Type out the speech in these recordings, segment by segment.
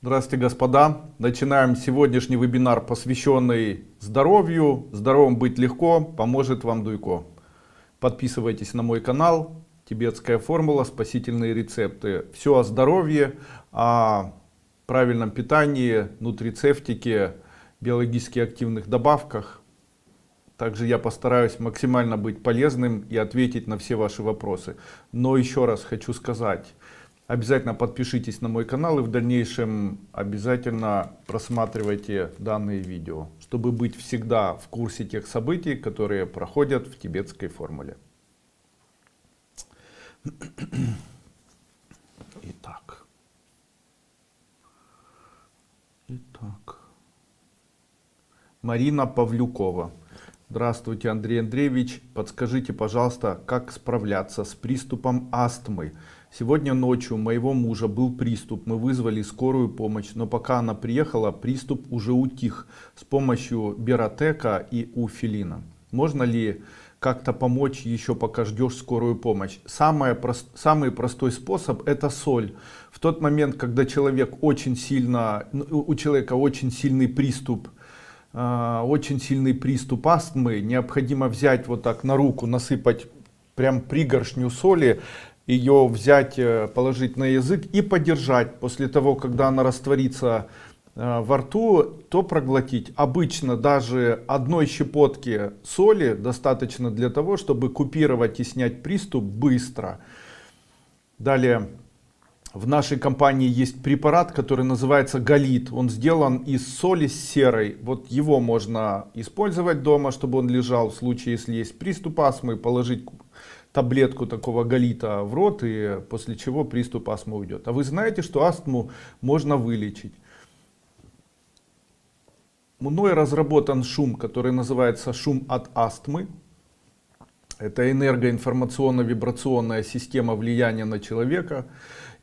Здравствуйте, господа! Начинаем сегодняшний вебинар, посвященный здоровью. Здоровым быть легко, поможет вам Дуйко. Подписывайтесь на мой канал. Тибетская формула, спасительные рецепты. Все о здоровье, о правильном питании, нутрицептике, биологически активных добавках. Также я постараюсь максимально быть полезным и ответить на все ваши вопросы. Но еще раз хочу сказать. Обязательно подпишитесь на мой канал и в дальнейшем обязательно просматривайте данные видео, чтобы быть всегда в курсе тех событий, которые проходят в тибетской формуле. Итак. Марина Павлюкова. Здравствуйте, Андрей Андреевич. Подскажите, пожалуйста, как справляться с приступом астмы? Сегодня ночью у моего мужа был приступ, мы вызвали скорую помощь, но пока она приехала, приступ уже утих с помощью Беротека и Уфилина. Можно ли как-то помочь еще пока ждешь скорую помощь? Самый простой способ — это соль. В тот момент, когда у человека очень сильный приступ астмы, необходимо взять вот так на руку, насыпать прям пригоршню соли, ее взять, положить на язык и подержать. После того, когда она растворится во рту, то проглотить. Обычно даже одной щепотки соли достаточно для того, чтобы купировать и снять приступ быстро. Далее, в нашей компании есть препарат, который называется Галит. Он сделан из соли с серой. Вот его можно использовать дома, чтобы он лежал в случае, если есть приступ астмы, положить таблетку такого галита в рот, и после чего приступ астмы уйдет. А вы знаете, что астму можно вылечить? Мной разработан шум, который называется шум от астмы. Это энергоинформационно-вибрационная система влияния на человека.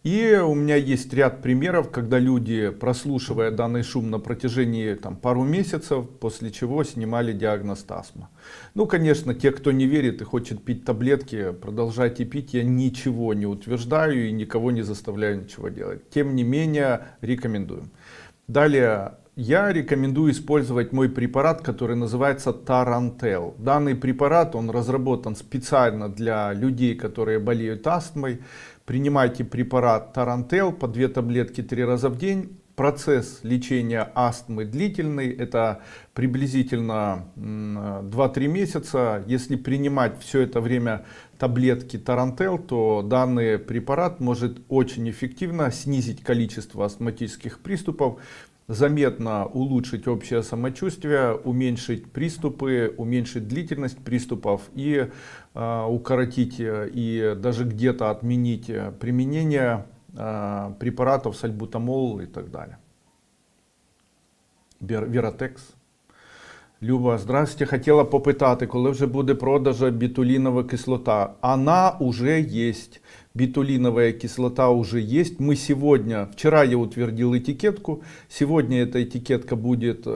И у меня есть ряд примеров, когда люди, прослушивая данный шум на протяжении пару месяцев, после чего снимали диагноз астма. Ну, конечно, те, кто не верит и хочет пить таблетки, продолжайте пить. Я ничего не утверждаю и никого не заставляю ничего делать. Тем не менее, рекомендую. Далее, я рекомендую использовать мой препарат, который называется Тарантел. Данный препарат, он разработан специально для людей, которые болеют астмой. Принимайте препарат Тарантел по 2 таблетки 3 раза в день. Процесс лечения астмы длительный, это приблизительно 2-3 месяца. Если принимать все это время таблетки Тарантел, то данный препарат может очень эффективно снизить количество астматических приступов, заметно улучшить общее самочувствие, уменьшить приступы, уменьшить длительность приступов и укоротить и даже где-то отменить применение препаратов сальбутамол и так далее. Веротекс. Люба, здравствуйте. Хотіла попитати, коли вже буде продажа бітулінова кислота? Она уже есть. Битулиновая кислота уже есть. Мы сегодня, вчера я утвердил этикетку, сегодня эта этикетка будет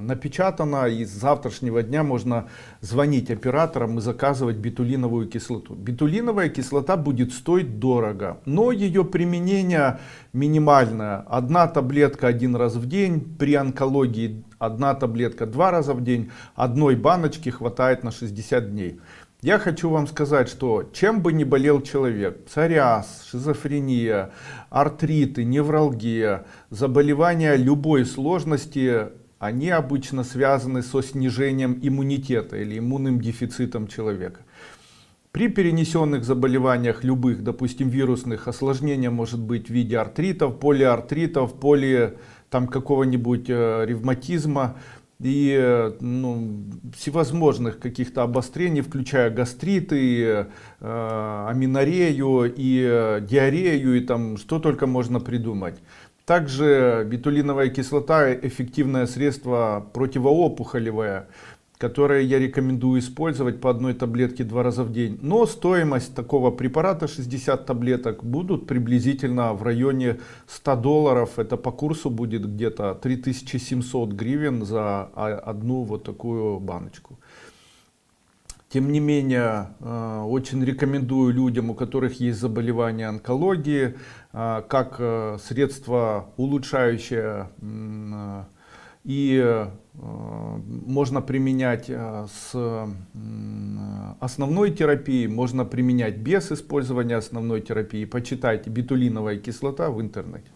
напечатана, и с завтрашнего дня можно звонить операторам и заказывать битулиновую кислоту. Битулиновая кислота будет стоить дорого, но ее применение минимальное. 1 таблетка 1 раз в день, при онкологии 1 таблетка 2 раза в день, 1 баночки хватает на 60 дней. Я хочу вам сказать, что чем бы ни болел человек, псориаз, шизофрения, артриты, невралгия, заболевания любой сложности, они обычно связаны со снижением иммунитета или иммунным дефицитом человека. При перенесенных заболеваниях любых, допустим, вирусных, осложнение может быть в виде артритов, полиартритов, какого-нибудь ревматизма и всевозможных каких-то обострений, включая гастриты, аменорею и диарею, и что только можно придумать. Также битулиновая кислота — эффективное средство противоопухолевое, которое я рекомендую использовать по 1 таблетке 2 раза в день. Но стоимость такого препарата 60 таблеток будут приблизительно в районе $100. Это по курсу будет где-то 3700 гривен за 1 вот такую баночку. Тем не менее, очень рекомендую людям, у которых есть заболевания онкологии, как средство улучшающее, и можно применять с основной терапией, можно применять без использования основной терапии. Почитайте «Бетулиновая кислота» в интернете.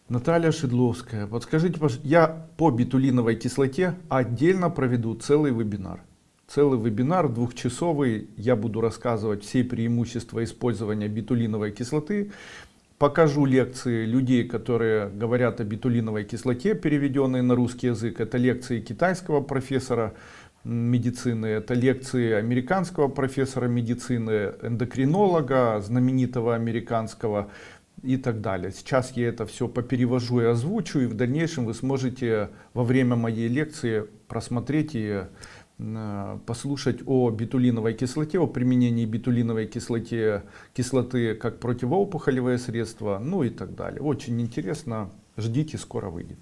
Наталья Шедловская, подскажите, я по бетулиновой кислоте отдельно проведу целый вебинар. Целый вебинар двухчасовый, я буду рассказывать все преимущества использования бетулиновой кислоты. Покажу лекции людей, которые говорят о бетулиновой кислоте, переведенные на русский язык. Это лекции китайского профессора медицины, это лекции американского профессора медицины, эндокринолога, знаменитого американского и так далее. Сейчас я это все поперевожу и озвучу, и в дальнейшем вы сможете во время моей лекции просмотреть и послушать о бетулиновой кислоте, о применении бетулиновой кислоты как противоопухолевое средство, ну и так далее. Очень интересно, ждите, скоро выйдет.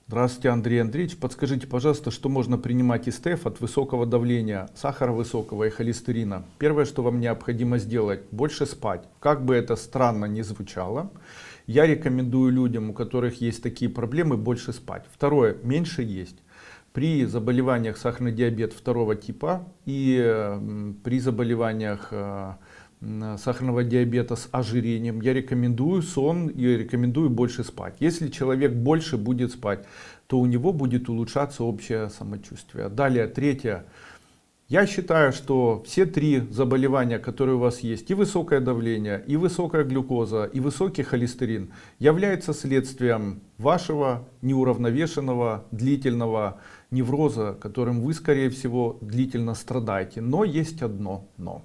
Здравствуйте, Андрей Андреевич. Подскажите, пожалуйста, что можно принимать из ТЭФ от высокого давления, сахара высокого и холестерина? Первое, что вам необходимо сделать, больше спать. Как бы это странно ни звучало, я рекомендую людям, у которых есть такие проблемы, больше спать. Второе, меньше есть. При заболеваниях сахарный диабет второго типа и при заболеваниях сахарного диабета с ожирением я рекомендую сон и рекомендую больше спать. Если человек больше будет спать, то у него будет улучшаться общее самочувствие. Далее, третье. Я считаю, что все три заболевания, которые у вас есть, и высокое давление, и высокая глюкоза, и высокий холестерин, являются следствием вашего неуравновешенного длительного невроза, которым вы, скорее всего, длительно страдаете. Но есть одно но.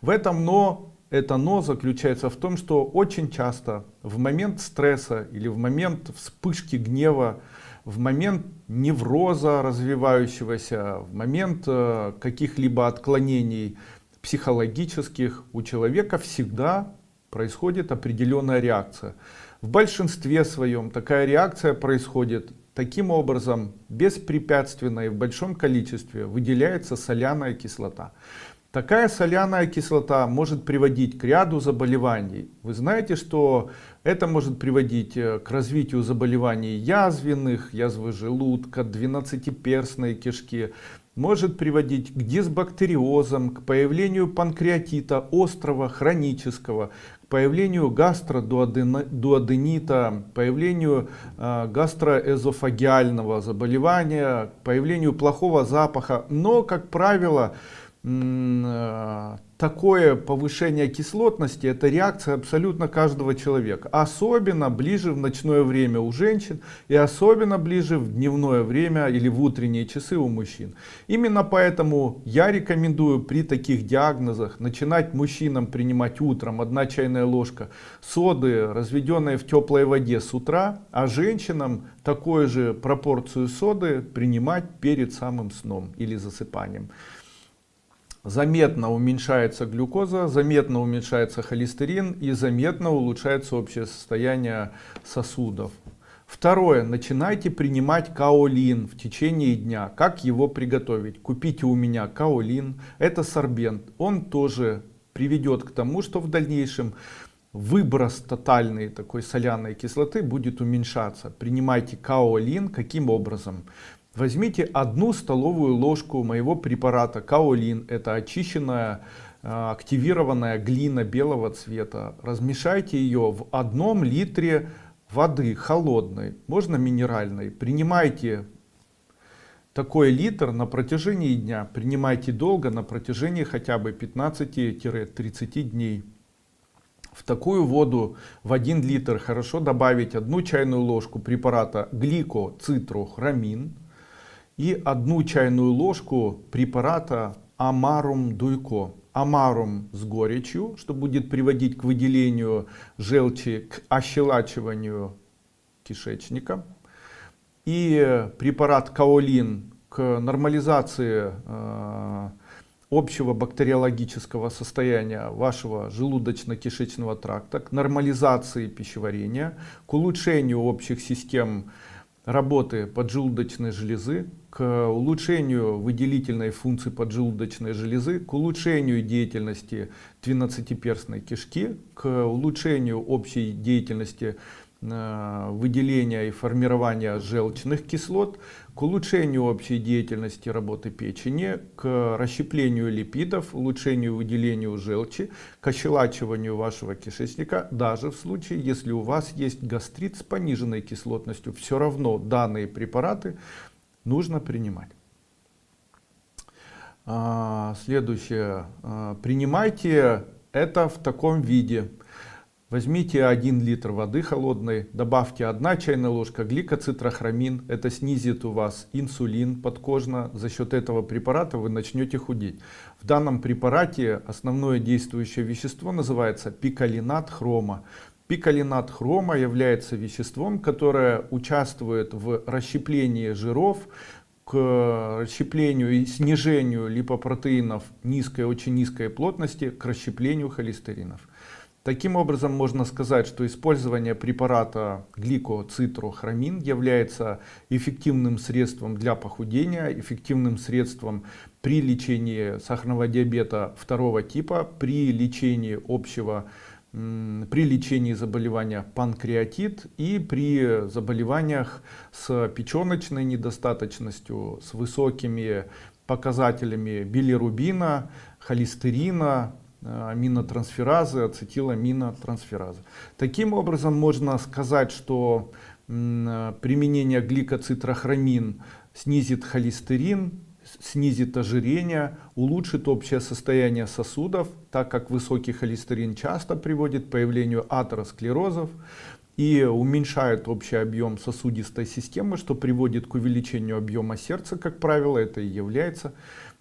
В этом но, это но заключается в том, что очень часто в момент стресса или в момент вспышки гнева, в момент невроза развивающегося, в момент каких-либо отклонений психологических у человека всегда происходит определенная реакция. В большинстве своем такая реакция происходит таким образом: беспрепятственно и в большом количестве выделяется соляная кислота. Такая соляная кислота может приводить к ряду заболеваний. Вы знаете, что это может приводить к развитию заболеваний язвенных, язвы желудка, двенадцатиперстной кишки, может приводить к дисбактериозам, к появлению панкреатита острого, хронического, к появлению гастродуоденита, появлению гастроэзофагиального заболевания, к появлению плохого запаха. Но, как правило, такое повышение кислотности — это реакция абсолютно каждого человека. Особенно ближе в ночное время у женщин и особенно ближе в дневное время или в утренние часы у мужчин. Именно поэтому я рекомендую при таких диагнозах начинать мужчинам принимать утром 1 чайная ложка соды, разведенной в теплой воде, с утра, а женщинам такую же пропорцию соды принимать перед самым сном или засыпанием. Заметно уменьшается глюкоза, заметно уменьшается холестерин и заметно улучшается общее состояние сосудов. Второе. Начинайте принимать каолин в течение дня. Как его приготовить? Купите у меня каолин. Это сорбент. Он тоже приведет к тому, что в дальнейшем выброс тотальной такой соляной кислоты будет уменьшаться. Принимайте каолин. Каким образом? Возьмите 1 столовую ложку моего препарата каолин. Это очищенная активированная глина белого цвета. Размешайте ее в 1 литре воды холодной, можно минеральной. Принимайте такой литр на протяжении дня. Принимайте долго, на протяжении хотя бы 15-30 дней. В такую воду в 1 литр хорошо добавить 1 чайную ложку препарата гликоцитрохромин и 1 чайную ложку препарата Амарум Дуйко. Амарум с горечью, что будет приводить к выделению желчи, к ощелачиванию кишечника. И препарат каолин к нормализации общего бактериологического состояния вашего желудочно-кишечного тракта, к нормализации пищеварения, к улучшению общих систем работы поджелудочной железы, к улучшению выделительной функции поджелудочной железы, к улучшению деятельности двенадцатиперстной кишки, к улучшению общей деятельности выделения и формирования желчных кислот, к улучшению общей деятельности работы печени, к расщеплению липидов, улучшению выделения желчи, к ощелачиванию вашего кишечника, даже в случае, если у вас есть гастрит с пониженной кислотностью, все равно данные препараты нужно принимать. Следующее. Принимайте это в таком виде. Возьмите 1 литр воды холодной, добавьте 1 чайная ложка гликоцитрохромин. Это снизит у вас инсулин подкожно. За счет этого препарата вы начнете худеть. В данном препарате основное действующее вещество называется пикалинат хрома. Пикалинат хрома является веществом, которое участвует в расщеплении жиров, к расщеплению и снижению липопротеинов низкой, очень низкой плотности, к расщеплению холестеринов. Таким образом, можно сказать, что использование препарата гликоцитрохромин является эффективным средством для похудения, эффективным средством при лечении сахарного диабета 2 типа, при лечении при лечении заболевания панкреатит и при заболеваниях с печеночной недостаточностью, с высокими показателями билирубина, холестерина, аминотрансферазы, ацетиламинотрансферазы. Таким образом, можно сказать, что применение гликоцитрохромин снизит холестерин, снизит ожирение, улучшит общее состояние сосудов, так как высокий холестерин часто приводит к появлению атеросклерозов и уменьшает общий объем сосудистой системы, что приводит к увеличению объема сердца, как правило. Это и является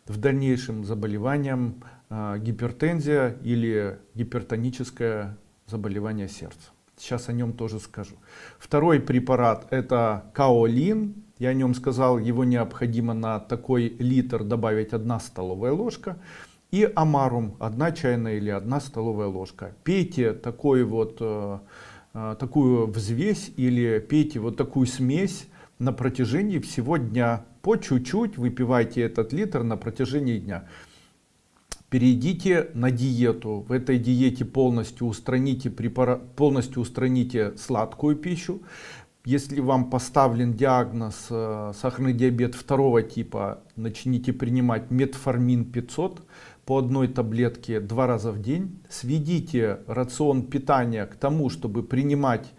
в дальнейшем заболеванием гипертензия или гипертоническое заболевание сердца. Сейчас о нем тоже скажу. Второй препарат — это каолин. Я о нем сказал, его необходимо на такой литр добавить 1 столовая ложка. И амарум — 1 чайная или 1 столовая ложка. Пейте такую взвесь или пейте вот такую смесь на протяжении всего дня. По чуть-чуть выпивайте этот литр на протяжении дня. Перейдите на диету. В этой диете полностью устраните сладкую пищу. Если вам поставлен диагноз сахарный диабет 2 типа, начните принимать метформин 500 по 1 таблетке 2 раза в день. Сведите рацион питания к тому, чтобы принимать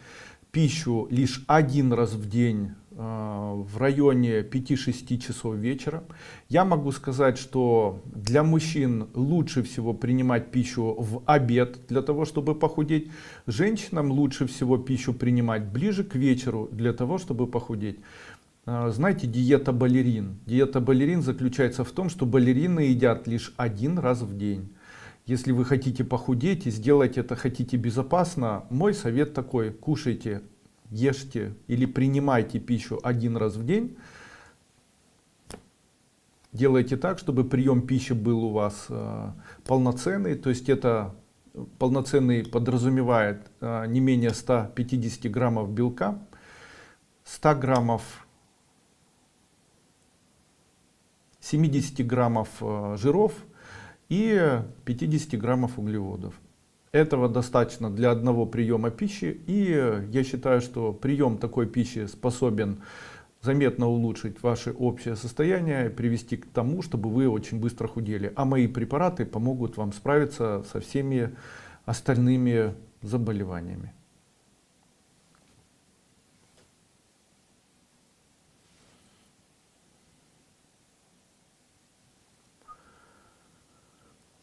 пищу лишь 1 раз в день в районе 5-6 часов вечера. Я могу сказать, что для мужчин лучше всего принимать пищу в обед для того, чтобы похудеть. Женщинам лучше всего пищу принимать ближе к вечеру для того, чтобы похудеть. Знаете, диета балерин. Диета балерин заключается в том, что балерины едят лишь 1 раз в день. Если вы хотите похудеть и сделать это хотите безопасно, мой совет такой: кушайте, ешьте или принимайте пищу 1 раз в день. Делайте так, чтобы прием пищи был у вас полноценный. То есть это полноценный подразумевает не менее 150 граммов белка, 100 граммов, 70 граммов жиров и 50 граммов углеводов. Этого достаточно для одного приема пищи, и я считаю, что прием такой пищи способен заметно улучшить ваше общее состояние и привести к тому, чтобы вы очень быстро худели. А мои препараты помогут вам справиться со всеми остальными заболеваниями.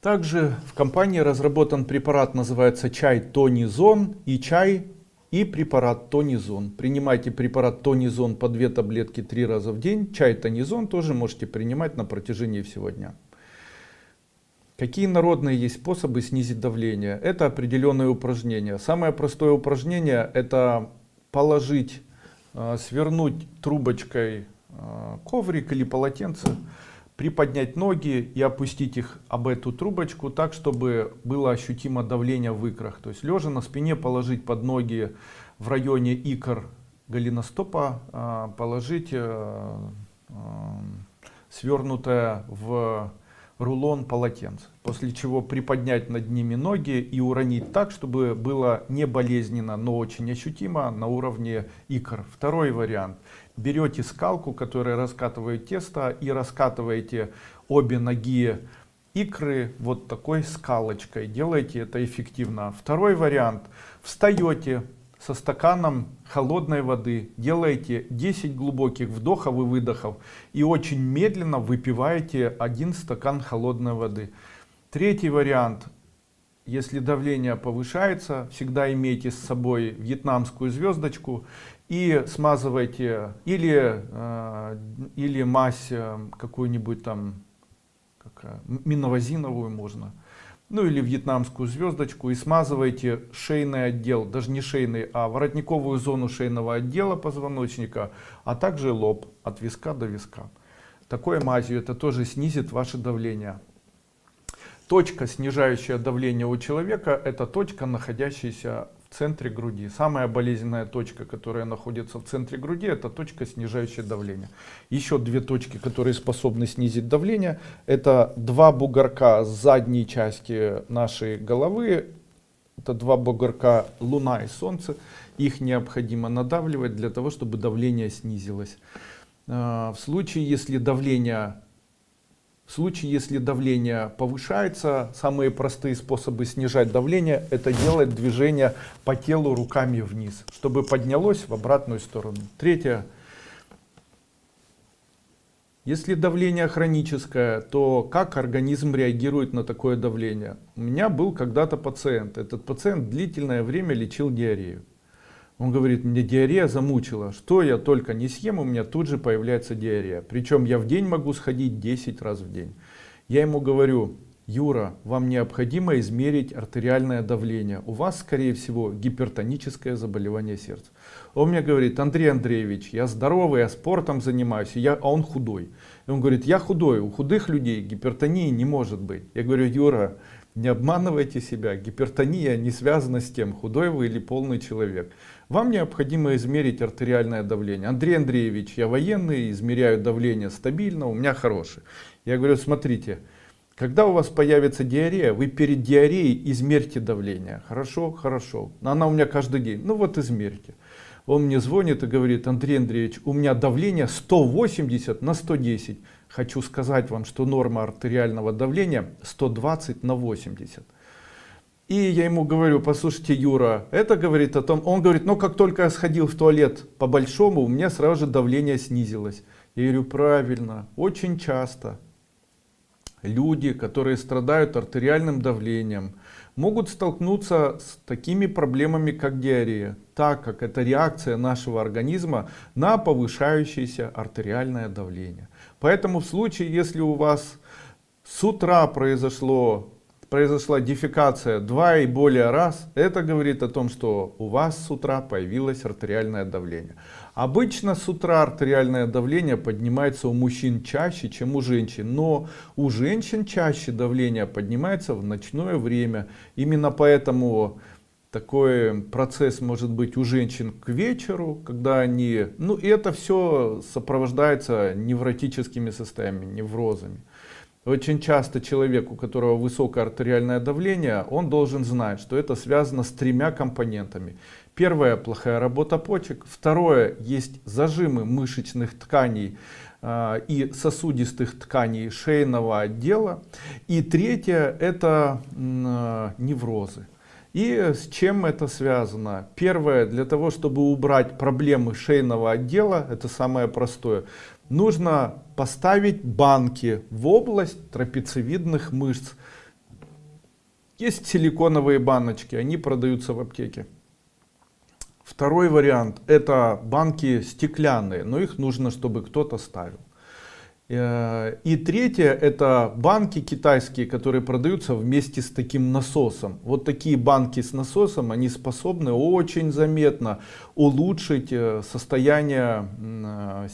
Также в компании разработан препарат, называется чай Тонизон, и препарат Тонизон. Принимайте препарат Тонизон по 2 таблетки 3 раза в день. Чай Тонизон тоже можете принимать на протяжении всего дня. Какие народные есть способы снизить давление? Это определенные упражнения. Самое простое упражнение — это положить, свернуть трубочкой коврик или полотенце, приподнять ноги и опустить их об эту трубочку так, чтобы было ощутимо давление в икрах. То есть лежа на спине положить под ноги в районе икр голеностопа положить свернутое в рулон полотенце, после чего приподнять над ними ноги и уронить так, чтобы было не болезненно, но очень ощутимо на уровне икр. Второй вариант. Берете скалку, которая раскатывает тесто, и раскатываете обе ноги икры вот такой скалочкой. Делайте это эффективно. Второй вариант. Встаете со стаканом холодной воды, делаете 10 глубоких вдохов и выдохов и очень медленно выпиваете 1 стакан холодной воды. Третий вариант. Если давление повышается, всегда имейте с собой вьетнамскую звездочку и смазывайте или мазь какую-нибудь там миновазиновую можно, ну или вьетнамскую звездочку, и смазывайте шейный отдел, даже не шейный, а воротниковую зону шейного отдела позвоночника, а также лоб от виска до виска. Такой мазью это тоже снизит ваше давление. Точка, снижающая давление у человека, это точка, находящаяся в центре груди. Самая болезненная точка, которая находится в центре груди, это точка, снижающая давление. Еще две точки, которые способны снизить давление, это два бугорка с задней части нашей головы. Это два бугорка Луна и Солнце. Их необходимо надавливать для того, чтобы давление снизилось. В случае, если давление повышается, самые простые способы снижать давление — это делать движение по телу руками вниз, чтобы поднялось в обратную сторону. Третье. Если давление хроническое, то как организм реагирует на такое давление? У меня был когда-то пациент. Этот пациент длительное время лечил диарею. Он говорит, мне диарея замучила, что я только не съем, у меня тут же появляется диарея. Причем я в день могу сходить 10 раз в день. Я ему говорю, Юра, вам необходимо измерить артериальное давление. У вас, скорее всего, гипертоническое заболевание сердца. Он мне говорит, Андрей Андреевич, я здоровый, я спортом занимаюсь, а он худой. И он говорит, я худой, у худых людей гипертонии не может быть. Я говорю, Юра, не обманывайте себя, гипертония не связана с тем, худой вы или полный человек. Вам необходимо измерить артериальное давление. Андрей Андреевич, я военный, измеряю давление стабильно, у меня хорошее. Я говорю, смотрите, когда у вас появится диарея, вы перед диареей измерьте давление. Хорошо, хорошо. Она у меня каждый день. Ну вот измерьте. Он мне звонит и говорит, Андрей Андреевич, у меня давление 180 на 110. Хочу сказать вам, что норма артериального давления 120 на 80. И я ему говорю, послушайте, Юра, это говорит о том, он говорит, ну как только я сходил в туалет по-большому, у меня сразу же давление снизилось. Я говорю, правильно, очень часто люди, которые страдают артериальным давлением, могут столкнуться с такими проблемами, как диарея, так как это реакция нашего организма на повышающееся артериальное давление. Поэтому в случае, если у вас с утра произошла дефекация 2 и более раз, это говорит о том, что у вас с утра появилось артериальное давление. Обычно с утра артериальное давление поднимается у мужчин чаще, чем у женщин, но у женщин чаще давление поднимается в ночное время. Именно поэтому такой процесс может быть у женщин к вечеру, когда они, ну и это все сопровождается невротическими состояниями, неврозами. Очень часто человек, у которого высокое артериальное давление, он должен знать, что это связано с 3 компонентами. Первое — плохая работа почек. Второе — есть зажимы мышечных тканей и сосудистых тканей шейного отдела. И третье — это неврозы. И с чем это связано? Первое, для того, чтобы убрать проблемы шейного отдела, это самое простое, нужно поставить банки в область трапециевидных мышц. Есть силиконовые баночки, они продаются в аптеке. Второй вариант — это банки стеклянные, но их нужно, чтобы кто-то ставил. И третье — это банки китайские, которые продаются вместе с таким насосом. Вот такие банки с насосом, они способны очень заметно улучшить состояние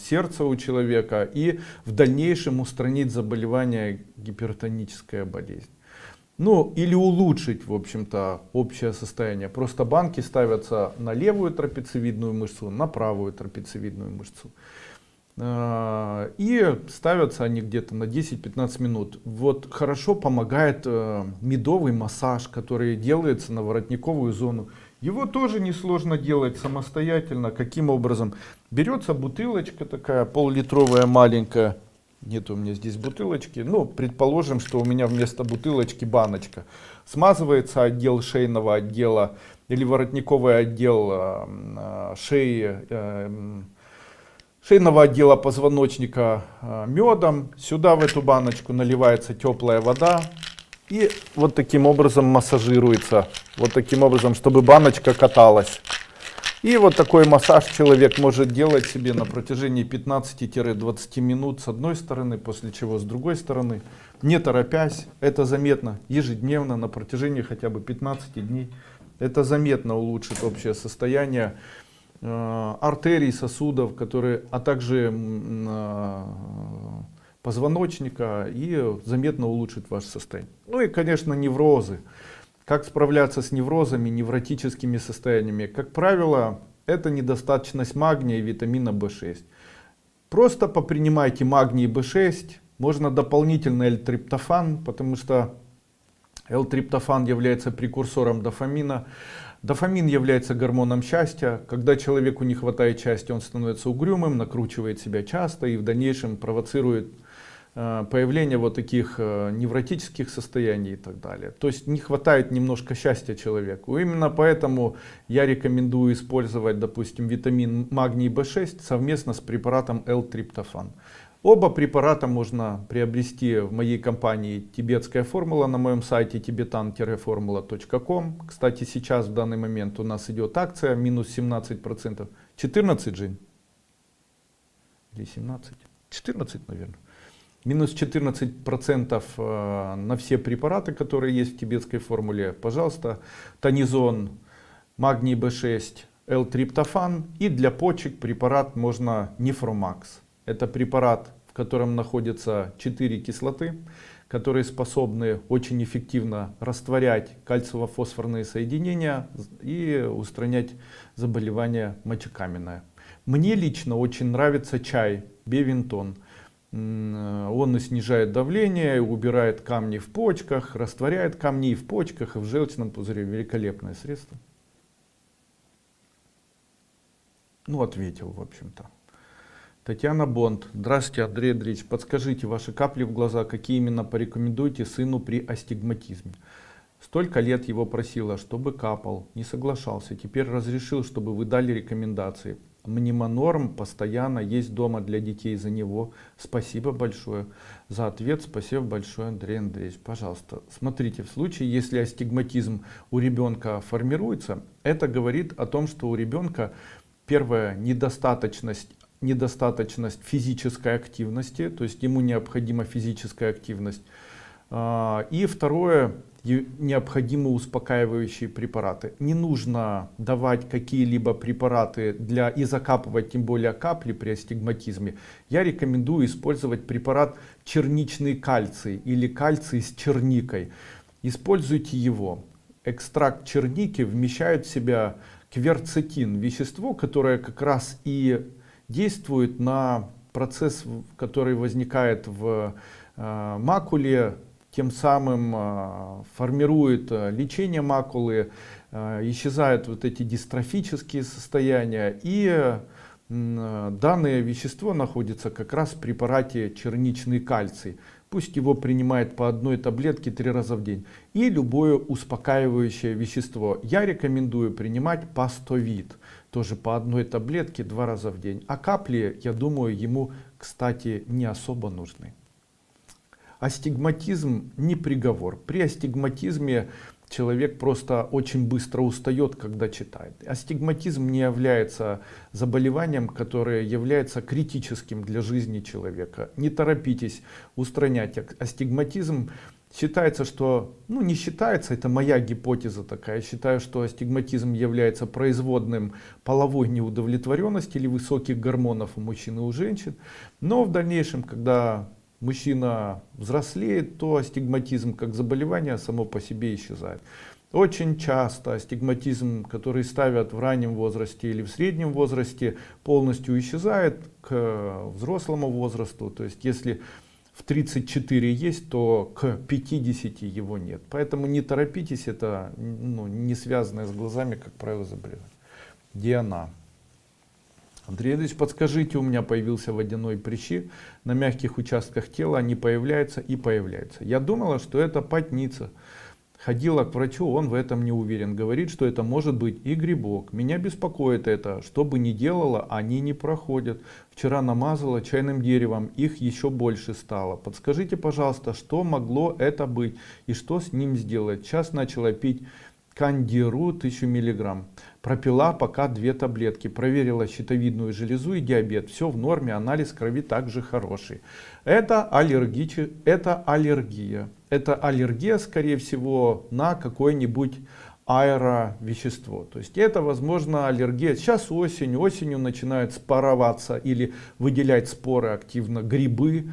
сердца у человека и в дальнейшем устранить заболевание гипертоническая болезнь. Ну, или улучшить, в общем-то, общее состояние. Просто банки ставятся на левую трапециевидную мышцу, на правую трапециевидную мышцу. И ставятся они где-то на 10-15 минут. Вот хорошо помогает медовый массаж, который делается на воротниковую зону. Его тоже несложно делать самостоятельно. Каким образом? Берется бутылочка такая, пол-литровая, маленькая. Нет у меня здесь бутылочки. Ну, предположим, что у меня вместо бутылочки баночка. Смазывается отдел шейного отдела или воротниковый отдел шеи, шейного отдела позвоночника медом. Сюда в эту баночку наливается теплая вода. И вот таким образом массажируется. Вот таким образом, чтобы баночка каталась. И вот такой массаж человек может делать себе на протяжении 15-20 минут с одной стороны, после чего с другой стороны, не торопясь. Это заметно ежедневно на протяжении хотя бы 15 дней. Это заметно улучшит общее состояние артерий, сосудов, которые, а также позвоночника, и заметно улучшит ваше состояние. Ну и, конечно, неврозы. Как справляться с неврозами, невротическими состояниями? Как правило, это недостаточность магния и витамина В6. Просто попринимайте магний и В6. Можно дополнительно L-триптофан, потому что L-триптофан является прекурсором дофамина. Дофамин является гормоном счастья. Когда человеку не хватает счастья, он становится угрюмым, накручивает себя часто и в дальнейшем провоцирует появление вот таких невротических состояний и так далее. То есть не хватает немножко счастья человеку. Именно поэтому я рекомендую использовать, допустим, витамин магний B6 совместно с препаратом L-триптофан. Оба препарата можно приобрести в моей компании «Тибетская формула» на моем сайте tibetan-formula.com. Кстати, сейчас в данный момент у нас идет акция минус 17%. 14 же? Или 17? 14, наверное. Минус 14% на все препараты, которые есть в тибетской формуле. Пожалуйста, тонизон, магний B6, L-триптофан. И для почек препарат можно Нефромакс. Это препарат, в котором находятся 4 кислоты, которые способны очень эффективно растворять кальциево-фосфорные соединения и устранять заболевания мочекаменное. Мне лично очень нравится чай Бевинтон. Он и снижает давление, и убирает камни в почках, растворяет камни и в почках, и в желчном пузыре. Великолепное средство. Ну, ответил, в общем-то. Татьяна Бонд. Здравствуйте, Андрей Андреевич. Подскажите, ваши капли в глаза, какие именно порекомендуете сыну при астигматизме? Столько лет его просила, чтобы капал, не соглашался. Теперь разрешил, чтобы вы дали рекомендации. Мнемонорм постоянно есть дома для детей за него. Спасибо большое за ответ. Спасибо большое, Андрей Андреевич. Пожалуйста, смотрите, в случае, если астигматизм у ребенка формируется, это говорит о том, что у ребенка первое, недостаточность физической активности, то есть ему необходима физическая активность. И второе, необходимы успокаивающие препараты. Не нужно давать какие-либо препараты и закапывать, тем более капли при астигматизме. Я рекомендую использовать препарат черничный кальций или кальций с черникой. Используйте его. Экстракт черники вмещает в себя кверцетин, вещество, которое как раз и действует на процесс, который возникает в макуле, тем самым формирует лечение макулы, исчезают вот эти дистрофические состояния, и данное вещество находится как раз в препарате черничный кальций. Пусть его принимает по одной таблетке 3 раза в день. И любое успокаивающее вещество. Я рекомендую принимать пастовид. Тоже по одной таблетке 2 раза в день. А капли, я думаю, ему, кстати, не особо нужны. Астигматизм не приговор. При астигматизме человек просто очень быстро устает, когда читает. Астигматизм не является заболеванием, которое является критическим для жизни человека. Не торопитесь устранять астигматизм. Считается, что, не считается, это моя гипотеза такая, я считаю, что астигматизм является производным половой неудовлетворенности или высоких гормонов у мужчин и у женщин. Но в дальнейшем, когда мужчина взрослеет, то астигматизм как заболевание само по себе исчезает. Очень часто астигматизм, который ставят в раннем возрасте или в среднем возрасте, полностью исчезает к взрослому возрасту. То есть если в 34 есть, то к 50 его нет. Поэтому не торопитесь, это не связанное с глазами, как правило, заболевание. Где она? Андрей Андреевич, подскажите, у меня появился водяной прыщи на мягких участках тела, они появляются и появляются. Я думала, что это потница. Ходила к врачу, он в этом не уверен. Говорит, что это может быть и грибок. Меня беспокоит это. Что бы ни делала, они не проходят. Вчера намазала чайным деревом, их еще больше стало. Подскажите, пожалуйста, что могло это быть и что с ним сделать? Сейчас начала пить кандиру 1000 мг. Пропила пока 2 таблетки. Проверила щитовидную железу и диабет. Все в норме, анализ крови также хороший. Это аллергия. Это аллергия, скорее всего, на какое-нибудь аэровещество. То есть это, возможно, аллергия. Сейчас осенью начинают спороваться или выделять споры активно грибы,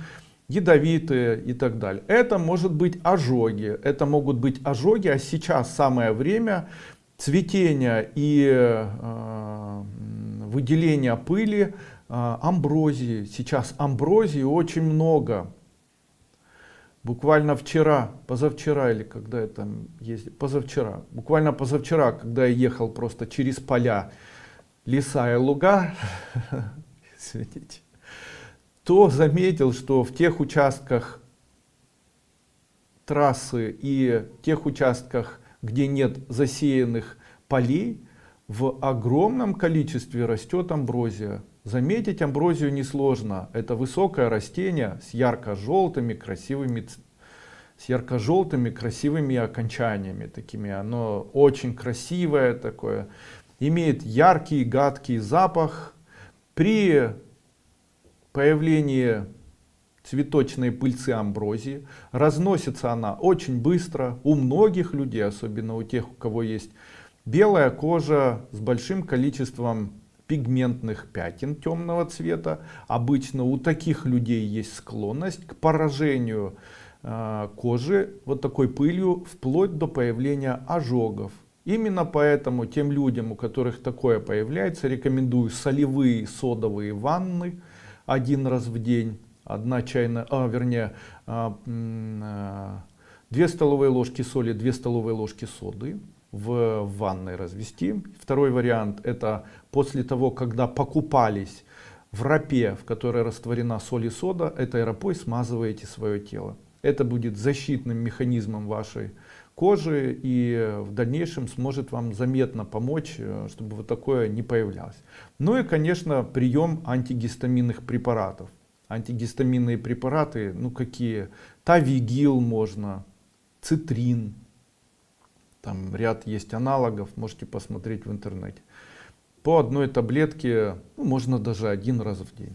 ядовитые и так далее. Это может быть ожоги. Это могут быть ожоги, а сейчас самое время цветения и выделения пыли, амброзии. Сейчас амброзии очень много. Буквально вчера, позавчера или когда я там ездил, буквально позавчера, когда я ехал просто через поля, леса и луга, извините, то заметил, что в тех участках трассы и тех участках, где нет засеянных полей, в огромном количестве растет амброзия. Заметить амброзию несложно. Это высокое растение с ярко-желтыми красивыми окончаниями. Такими. Оно очень красивое такое. Имеет яркий, гадкий запах. При появлении цветочной пыльцы амброзии разносится она очень быстро. У многих людей, особенно у тех, у кого есть белая кожа с большим количеством пигментных пятен темного цвета. Обычно у таких людей есть склонность к поражению кожи вот такой пылью вплоть до появления ожогов. Именно поэтому тем людям, у которых такое появляется, рекомендую солевые содовые ванны 1 раз в день. 2 столовые ложки соли, 2 столовые ложки соды в ванной развести. Второй вариант — это после того, когда покупались в ропе, в которой растворена соль и сода, этой ропой смазываете свое тело. Это будет защитным механизмом вашей кожи и в дальнейшем сможет вам заметно помочь, чтобы вот такое не появлялось. Ну и, конечно, прием антигистаминных препаратов. Антигистаминные препараты, ну какие? Тавигил можно, цитрин. Там ряд есть аналогов, можете посмотреть в интернете. По 1 таблетке, можно даже 1 раз в день.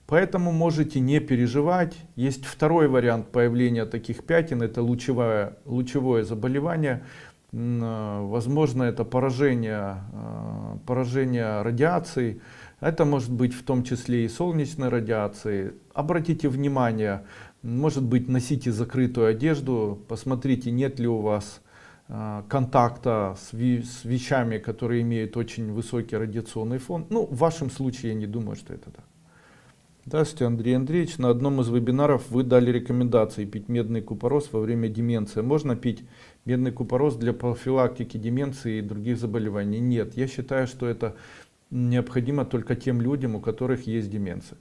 Поэтому можете не переживать. Есть второй вариант появления таких пятен, это лучевое заболевание. Возможно, это поражение радиацией. Это может быть в том числе и солнечной радиацией. Обратите внимание, может быть, носите закрытую одежду, посмотрите, нет ли у вас контакта с вещами, которые имеют очень высокий радиационный фон. Ну, в вашем случае я не думаю, что это так. Здравствуйте, Андрей Андреевич. На одном из вебинаров вы дали рекомендации пить медный купорос во время деменции. Можно пить медный купорос для профилактики деменции и других заболеваний? Нет, я считаю, что это необходимо только тем людям, у которых есть деменция.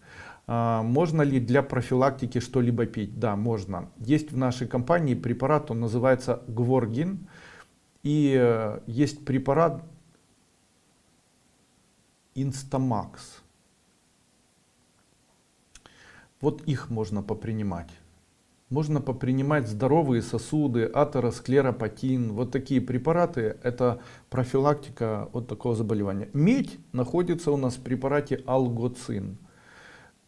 Можно ли для профилактики что-либо пить? Да, можно. Есть в нашей компании препарат, он называется Гворгин. И есть препарат Instamax. Вот их можно попринимать. Можно попринимать здоровые сосуды, атеросклеропатин. Вот такие препараты — это профилактика от такого заболевания. Медь находится у нас в препарате Алгоцин.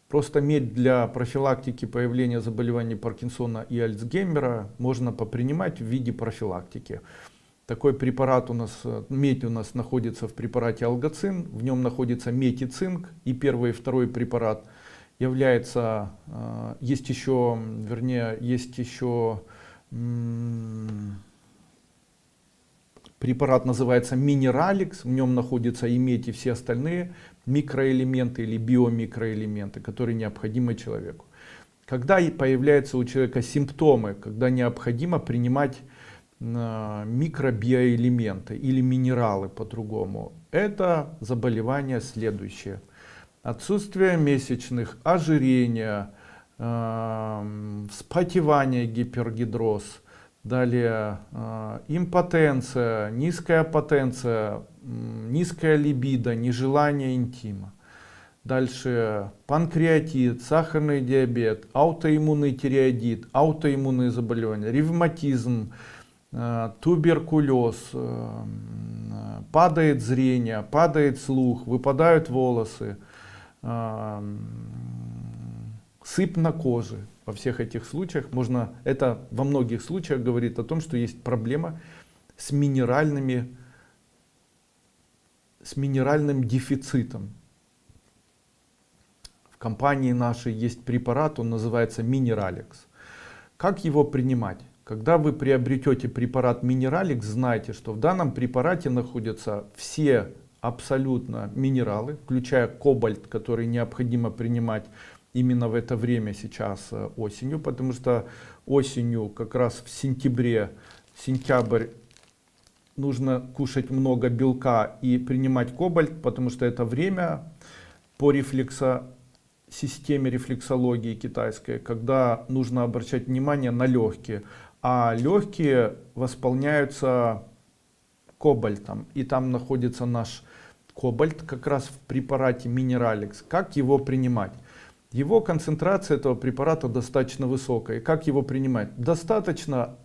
Просто медь для профилактики появления заболеваний Паркинсона и Альцгеймера можно попринимать в виде профилактики. Такой препарат у нас, медь у нас находится в препарате Алгоцин. В нем находится медь и цинк. И первый и второй препарат является, есть еще, препарат называется Минераликс, в нем находятся и медь, и все остальные микроэлементы или биомикроэлементы, которые необходимы человеку. Когда появляются у человека симптомы, когда необходимо принимать микробиоэлементы или минералы по-другому, это заболевание следующее. Отсутствие месячных, ожирение, вспотевание, гипергидроз, далее импотенция, низкая потенция, низкая либидо, нежелание интима. Дальше панкреатит, сахарный диабет, аутоиммунный тиреоидит, аутоиммунные заболевания, ревматизм, туберкулез, падает зрение, падает слух, выпадают волосы, сыпь на коже. Во всех этих случаях это во многих случаях говорит о том, что есть проблема с минеральным дефицитом. В компании нашей есть препарат, он называется Минераликс. Как его принимать? Когда вы приобретете препарат Минераликс, знайте, что в данном препарате находятся все абсолютно минералы, включая кобальт, который необходимо принимать именно в это время сейчас осенью, потому что осенью, как раз в сентябрь, нужно кушать много белка и принимать кобальт, потому что это время по системе рефлексологии китайской, когда нужно обращать внимание на легкие, а легкие восполняются кобальтом, и там находится наш кобальт как раз в препарате Минераликс. Как его принимать? Его концентрация этого препарата достаточно высокая. Как его принимать? Достаточно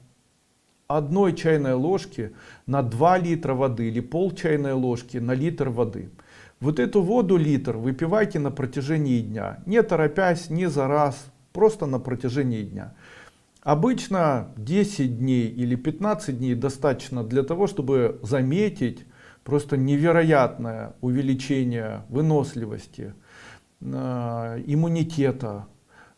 1 чайной ложки на 2 литра воды или пол чайной ложки на литр воды. Вот эту воду литр выпивайте на протяжении дня, не торопясь, не за раз, просто на протяжении дня. Обычно 10 дней или 15 дней достаточно для того, чтобы заметить просто невероятное увеличение выносливости, иммунитета,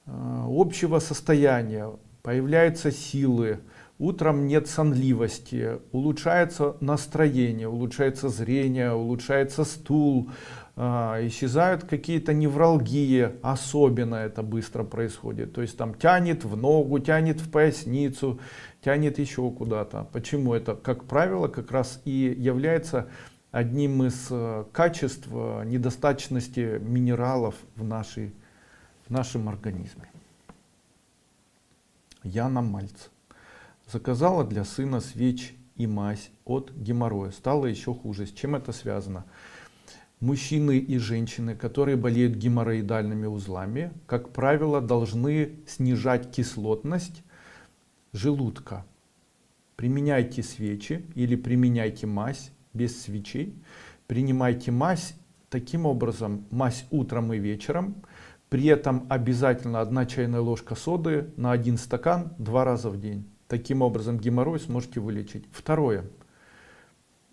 общего состояния, появляются силы, утром нет сонливости, улучшается настроение, улучшается зрение, улучшается стул, исчезают какие-то невралгии, особенно это быстро происходит. То есть там тянет в ногу, тянет в поясницу, тянет еще куда-то. Почему? Это, как правило, как раз и является одним из качеств недостаточности минералов в нашем организме. Яна Мальц заказала для сына свечи и мазь от геморроя. Стало еще хуже. С чем это связано? Мужчины и женщины, которые болеют геморроидальными узлами, как правило, должны снижать кислотность желудка. Применяйте свечи или применяйте мазь без свечей. Принимайте мазь таким образом, мазь утром и вечером. При этом обязательно 1 чайная ложка соды на 1 стакан 2 раза в день. Таким образом геморрой сможете вылечить. Второе.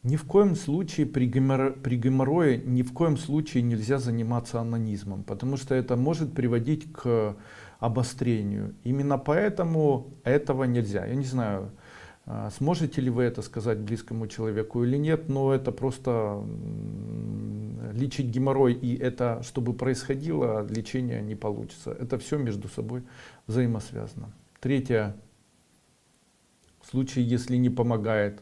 Ни в коем случае при геморрое ни в коем случае нельзя заниматься онанизмом, потому что это может приводить к обострению. Именно поэтому этого нельзя. Я не знаю, сможете ли вы это сказать близкому человеку или нет, но это просто лечить геморрой, и это, чтобы происходило, лечение не получится. Это все между собой взаимосвязано. Третье. В случае, если не помогает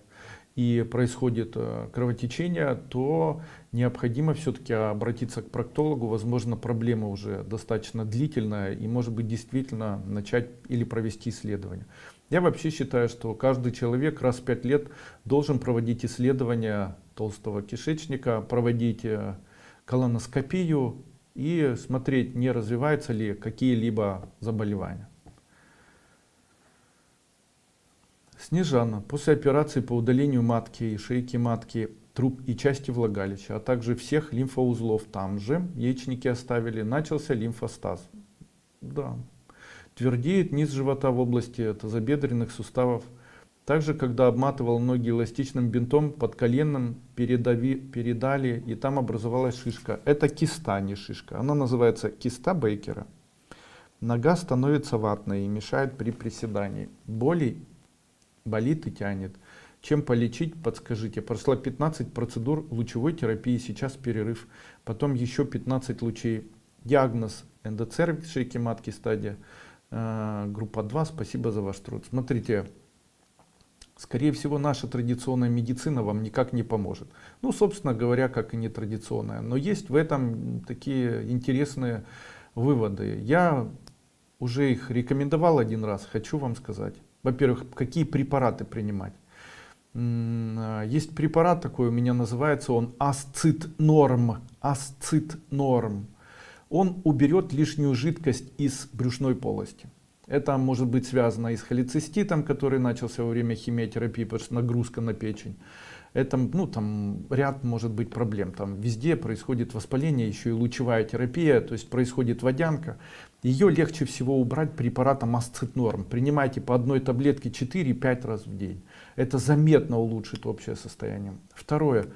и происходит кровотечение, то необходимо все-таки обратиться к проктологу. Возможно, проблема уже достаточно длительная и, может быть, действительно начать или провести исследование. Я вообще считаю, что каждый человек раз в 5 лет должен проводить исследования толстого кишечника, проводить колоноскопию и смотреть, не развиваются ли какие-либо заболевания. Снежана. После операции по удалению матки и шейки матки, труб и части влагалища, а также всех лимфоузлов, там же яичники оставили, начался лимфостаз. Да. Твердеет низ живота в области тазобедренных суставов. Также, когда обматывал ноги эластичным бинтом, под коленом передали, и там образовалась шишка. Это киста, не шишка. Она называется киста Бейкера. Нога становится ватной и мешает при приседании. Болит и тянет. Чем полечить, подскажите. Прошла 15 процедур лучевой терапии, сейчас перерыв. Потом еще 15 лучей. Диагноз эндоцервикс шейки матки стадия. Группа 2. Спасибо за ваш труд. Смотрите, скорее всего, наша традиционная медицина вам никак не поможет. Ну, собственно говоря, как и нетрадиционная. Но есть в этом такие интересные выводы. Я уже их рекомендовал один раз. Хочу вам сказать. Во-первых, какие препараты принимать. Есть препарат такой, у меня называется он Асцит-Норм. Асцит-Норм. Он уберет лишнюю жидкость из брюшной полости. Это может быть связано и с холециститом, который начался во время химиотерапии, потому что нагрузка на печень. Это, ну, там ряд может быть проблем. Там везде происходит воспаление, еще и лучевая терапия, то есть происходит водянка. Ее легче всего убрать препаратом Асцит-Норм. Принимайте по одной таблетке 4-5 раз в день. Это заметно улучшит общее состояние. Второе.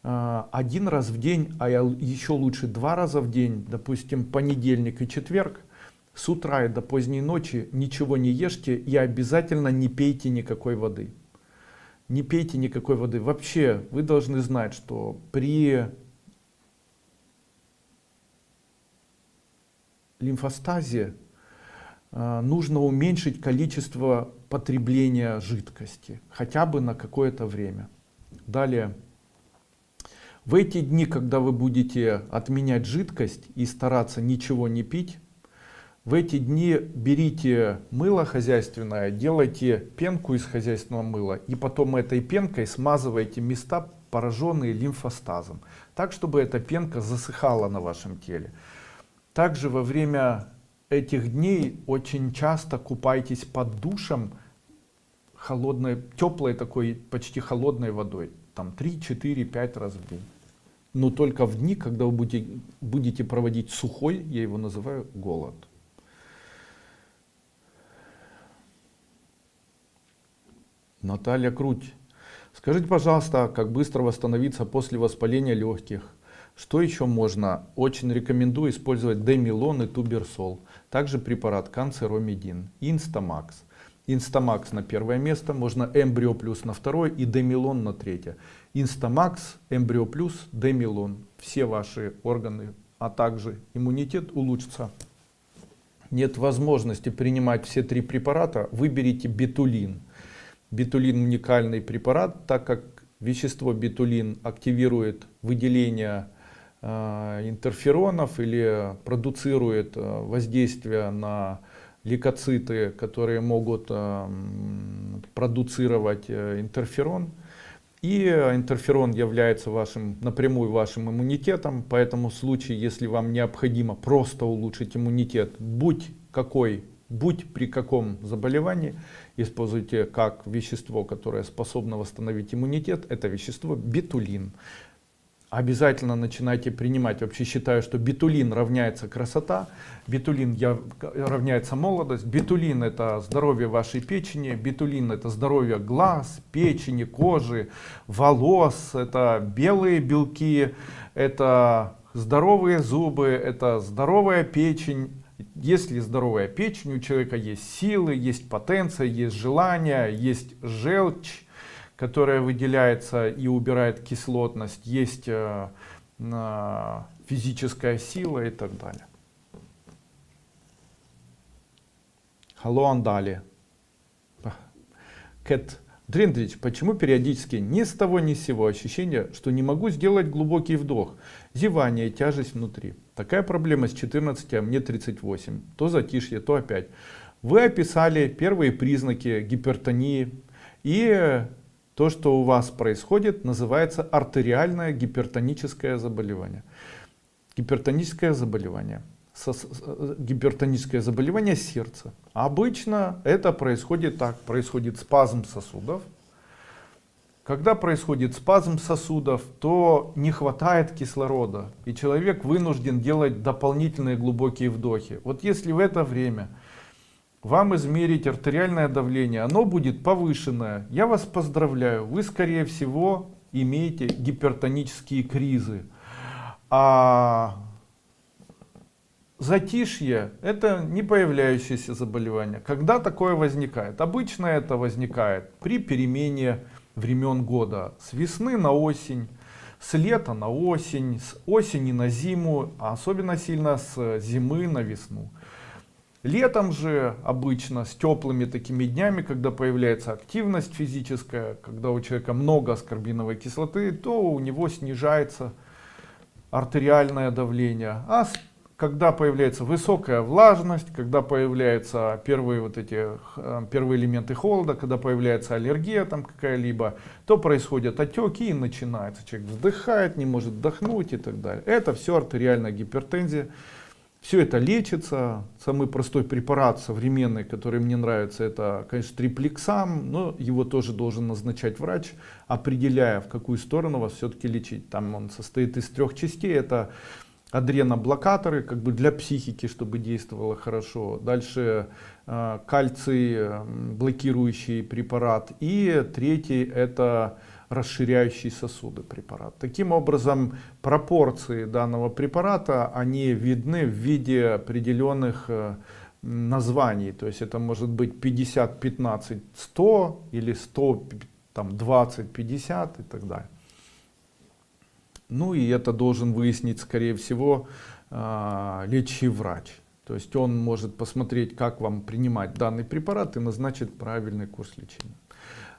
Один раз в день, а еще лучше 2 раза в день, допустим, понедельник и четверг, с утра и до поздней ночи ничего не ешьте и обязательно не пейте никакой воды. Не пейте никакой воды. Вообще, вы должны знать, что при лимфостазе нужно уменьшить количество потребления жидкости, хотя бы на какое-то время. Далее, в эти дни, когда вы будете отменять жидкость и стараться ничего не пить, в эти дни берите мыло хозяйственное, делайте пенку из хозяйственного мыла и потом этой пенкой смазывайте места, пораженные лимфостазом, так, чтобы эта пенка засыхала на вашем теле. Также во время этих дней очень часто купайтесь под душем холодной, теплой такой, почти холодной водой, там 3, 4, 5 раз в день. Но только в дни, когда вы будете проводить сухой, я его называю, голод. Наталья Круть. Скажите, пожалуйста, как быстро восстановиться после воспаления легких? Что еще можно? Очень рекомендую использовать Демилон и Туберсол. Также препарат канцеромедин. Инстамакс. Инстамакс на первое место, можно Эмбрио Плюс на второе и Демилон на третье. Инстамакс, Эмбрио Плюс, Демилон. Все ваши органы, а также иммунитет улучшится. Нет возможности принимать все 3 препарата, выберите бетулин. Бетулин уникальный препарат, так как вещество бетулин активирует выделение интерферонов или продуцирует воздействие на лейкоциты, которые могут продуцировать интерферон. И интерферон является напрямую вашим иммунитетом, поэтому в случае, если вам необходимо просто улучшить иммунитет, будь при каком заболевании, используйте как вещество, которое способно восстановить иммунитет, это вещество бетулин. Обязательно начинайте принимать. Вообще считаю, что бетулин равняется красота, бетулин равняется молодость, бетулин это здоровье вашей печени, бетулин это здоровье глаз, печени, кожи, волос, это белые белки, это здоровые зубы, это здоровая печень. Если здоровая печень, у человека есть силы, есть потенция, есть желание, есть желчь, которая выделяется и убирает кислотность, есть физическая сила и так далее. Hello, Андали. Кэт Дрендрич, почему периодически ни с того ни с сего ощущение, что не могу сделать глубокий вдох, зевание, тяжесть внутри? Такая проблема с 14, а мне 38. То затишье, то опять. Вы описали первые признаки гипертонии, и то, что у вас происходит, называется артериальное гипертоническое заболевание. Гипертоническое заболевание. Гипертоническое заболевание сердца. Обычно это происходит так. Происходит спазм сосудов. Когда происходит спазм сосудов, то не хватает кислорода. И человек вынужден делать дополнительные глубокие вдохи. Вот если в это время вам измерить артериальное давление, оно будет повышенное, я вас поздравляю. Вы, скорее всего, имеете гипертонические кризы. А Затишье — это не появляющееся заболевание. Когда такое возникает? Обычно это возникает при перемене времен года. С весны на осень, с лета на осень, с осени на зиму, а особенно сильно с зимы на весну. Летом же обычно с теплыми такими днями, когда появляется активность физическая, когда у человека много аскорбиновой кислоты, то у него снижается артериальное давление. Когда появляется высокая влажность, когда появляются первые первые элементы холода, когда появляется аллергия там какая-либо, то происходят отеки и начинается. Человек вздыхает, не может вдохнуть и так далее. Это все артериальная гипертензия. Все это лечится. Самый простой препарат современный, который мне нравится, это, конечно, триплексам, но его тоже должен назначать врач, определяя, в какую сторону вас все-таки лечить. Там он состоит из 3 частей. Это адреноблокаторы, как бы для психики, чтобы действовало хорошо. Дальше кальций блокирующий препарат. И третий — это расширяющий сосуды препарат. Таким образом, пропорции данного препарата, они видны в виде определенных названий. То есть это может быть 50-15-100 или 100-20-50 и так далее. Ну и это должен выяснить, скорее всего, лечащий врач. То есть он может посмотреть, как вам принимать данный препарат и назначить правильный курс лечения.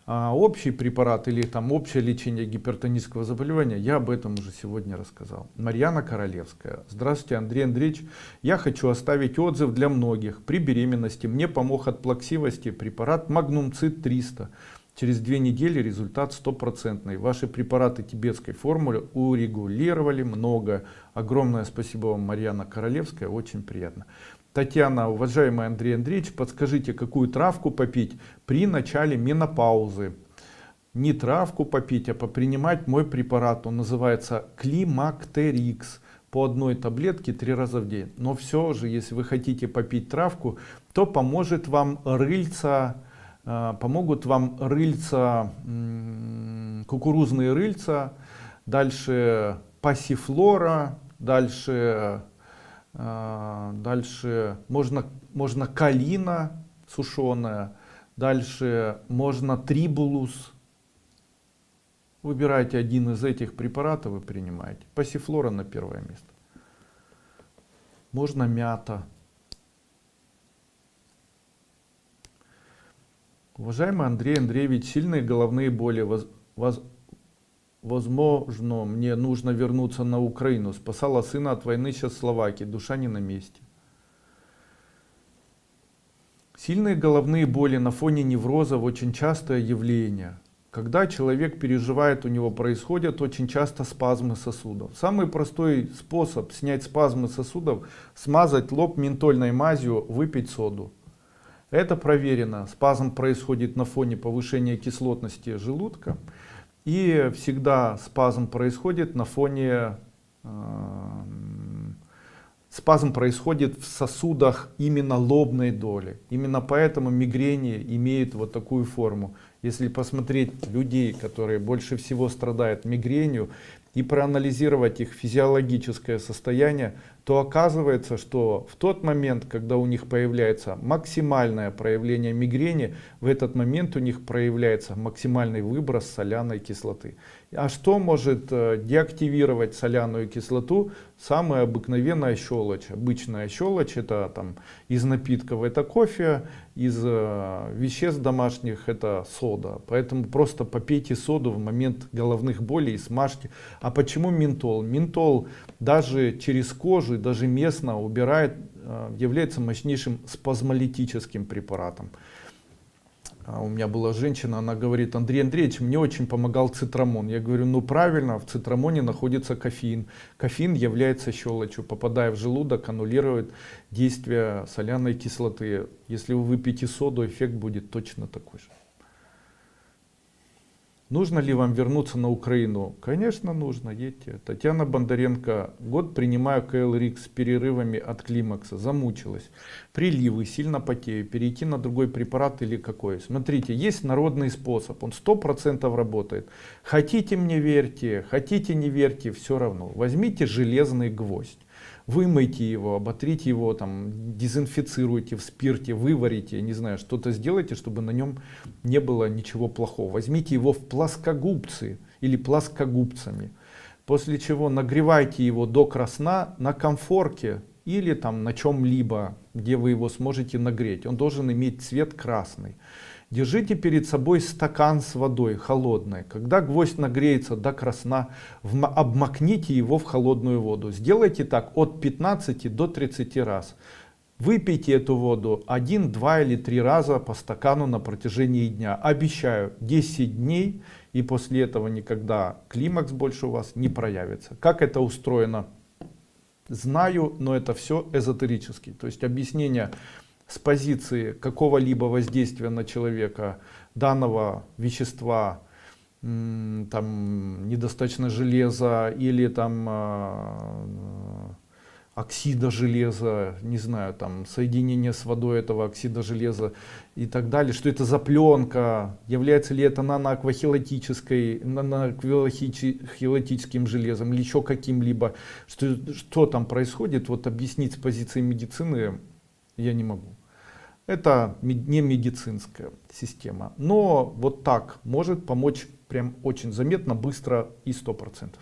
Общий препарат или там общее лечение гипертонического заболевания, я об этом уже сегодня рассказал. Марьяна Королевская. Здравствуйте, Андрей Андреевич. Я хочу оставить отзыв для многих. При беременности мне помог от плаксивости препарат Магнумцид 300. Через 2 недели результат 100%. Ваши препараты тибетской формулы урегулировали много. Огромное спасибо вам, Марьяна Королевская, очень приятно. Татьяна, уважаемый Андрей Андреевич, подскажите, какую травку попить при начале менопаузы? Не травку попить, а попринимать мой препарат. Он называется Климактерикс. По 1 таблетке 3 раза в день. Но все же, если вы хотите попить травку, то помогут вам кукурузные рыльца, дальше пассифлора, дальше можно калина сушеная, дальше можно трибулус. Выбирайте один из этих препаратов и принимаете. Пассифлора на 1-е место. Можно мята. Уважаемый Андрей Андреевич, сильные головные боли. Возможно, мне нужно вернуться на Украину. Спасала сына от войны, сейчас в Словакии. Душа не на месте. Сильные головные боли на фоне неврозов очень частое явление. Когда человек переживает, у него происходят очень часто спазмы сосудов. Самый простой способ снять спазмы сосудов — смазать лоб ментольной мазью, выпить соду. Это проверено. Спазм происходит на фоне повышения кислотности желудка. И всегда спазм происходит на фоне... Спазм происходит в сосудах именно лобной доли. Именно поэтому мигрени имеют вот такую форму. Если посмотреть людей, которые больше всего страдают мигренью, и проанализировать их физиологическое состояние, то оказывается, что в тот момент, когда у них появляется максимальное проявление мигрени, в этот момент у них проявляется максимальный выброс соляной кислоты. А что может деактивировать соляную кислоту? Самая обыкновенная щелочь. Обычная щелочь — это там из напитков это кофе, из веществ домашних это сода. Поэтому просто попейте соду в момент головных болей и смажьте. А почему ментол? Ментол даже через кожу, даже местно убирает, является мощнейшим спазмолитическим препаратом. У меня была женщина, она говорит: Андрей Андреевич, мне очень помогал цитрамон. Я говорю: ну правильно, в цитрамоне находится кофеин. Кофеин является щелочью, попадая в желудок, аннулирует действие соляной кислоты. Если вы выпьете соду, эффект будет точно такой же. Нужно ли вам вернуться на Украину? Конечно, нужно, едьте. Татьяна Бондаренко. Год принимаю КЛ-Рикс с перерывами от климакса. Замучилась. Приливы, сильно потею. Перейти на другой препарат или какой? Смотрите, есть народный способ. Он 100% работает. Хотите мне верьте, хотите не верьте, все равно. Возьмите железный гвоздь. Вымойте его, оботрите его, там, дезинфицируйте в спирте, выварите, не знаю, что-то сделайте, чтобы на нем не было ничего плохого. Возьмите его в плоскогубцы или плоскогубцами, после чего нагревайте его до красна на комфорке или там на чем-либо, где вы его сможете нагреть. Он должен иметь цвет красный. Держите перед собой стакан с водой холодной. Когда гвоздь нагреется до красна, обмакните его в холодную воду. Сделайте так от 15 до 30 раз. Выпейте эту воду 1, 2 или 3 раза по стакану на протяжении дня. Обещаю, 10 дней, и после этого никогда климакс больше у вас не проявится. Как это устроено? Знаю, но это все эзотерически. То есть объяснение с позиции какого-либо воздействия на человека данного вещества, там недостаточно железа или там оксида железа, не знаю, там соединение с водой этого оксида железа и так далее, что это за пленка, является ли это наноаквилохилотическим железом или еще каким-либо, что там происходит, вот объяснить с позиции медицины я не могу. Это не медицинская система, но вот так может помочь прям очень заметно, быстро и 100%.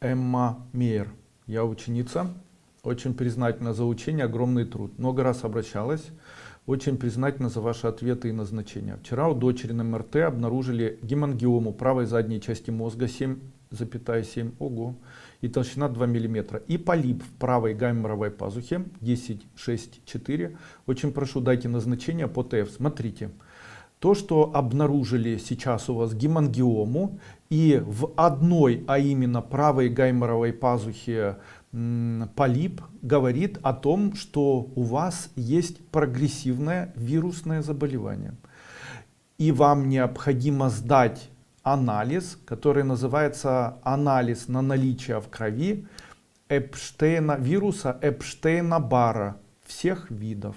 Эмма Мейер. Я ученица, очень признательна за учение, огромный труд. Много раз обращалась, очень признательна за ваши ответы и назначения. Вчера у дочери на МРТ обнаружили гемангиому правой задней части мозга 7,7, ого, и толщина 2 мм. И полип в правой гайморовой пазухе 10,6,4. Очень прошу, дайте назначение по ТФ. Смотрите. То, что обнаружили сейчас у вас гемангиому и в одной, а именно правой гайморовой пазухе полип, говорит о том, что у вас есть прогрессивное вирусное заболевание. И вам необходимо сдать анализ, который называется анализ на наличие в крови вируса Эпштейна-Барра всех видов.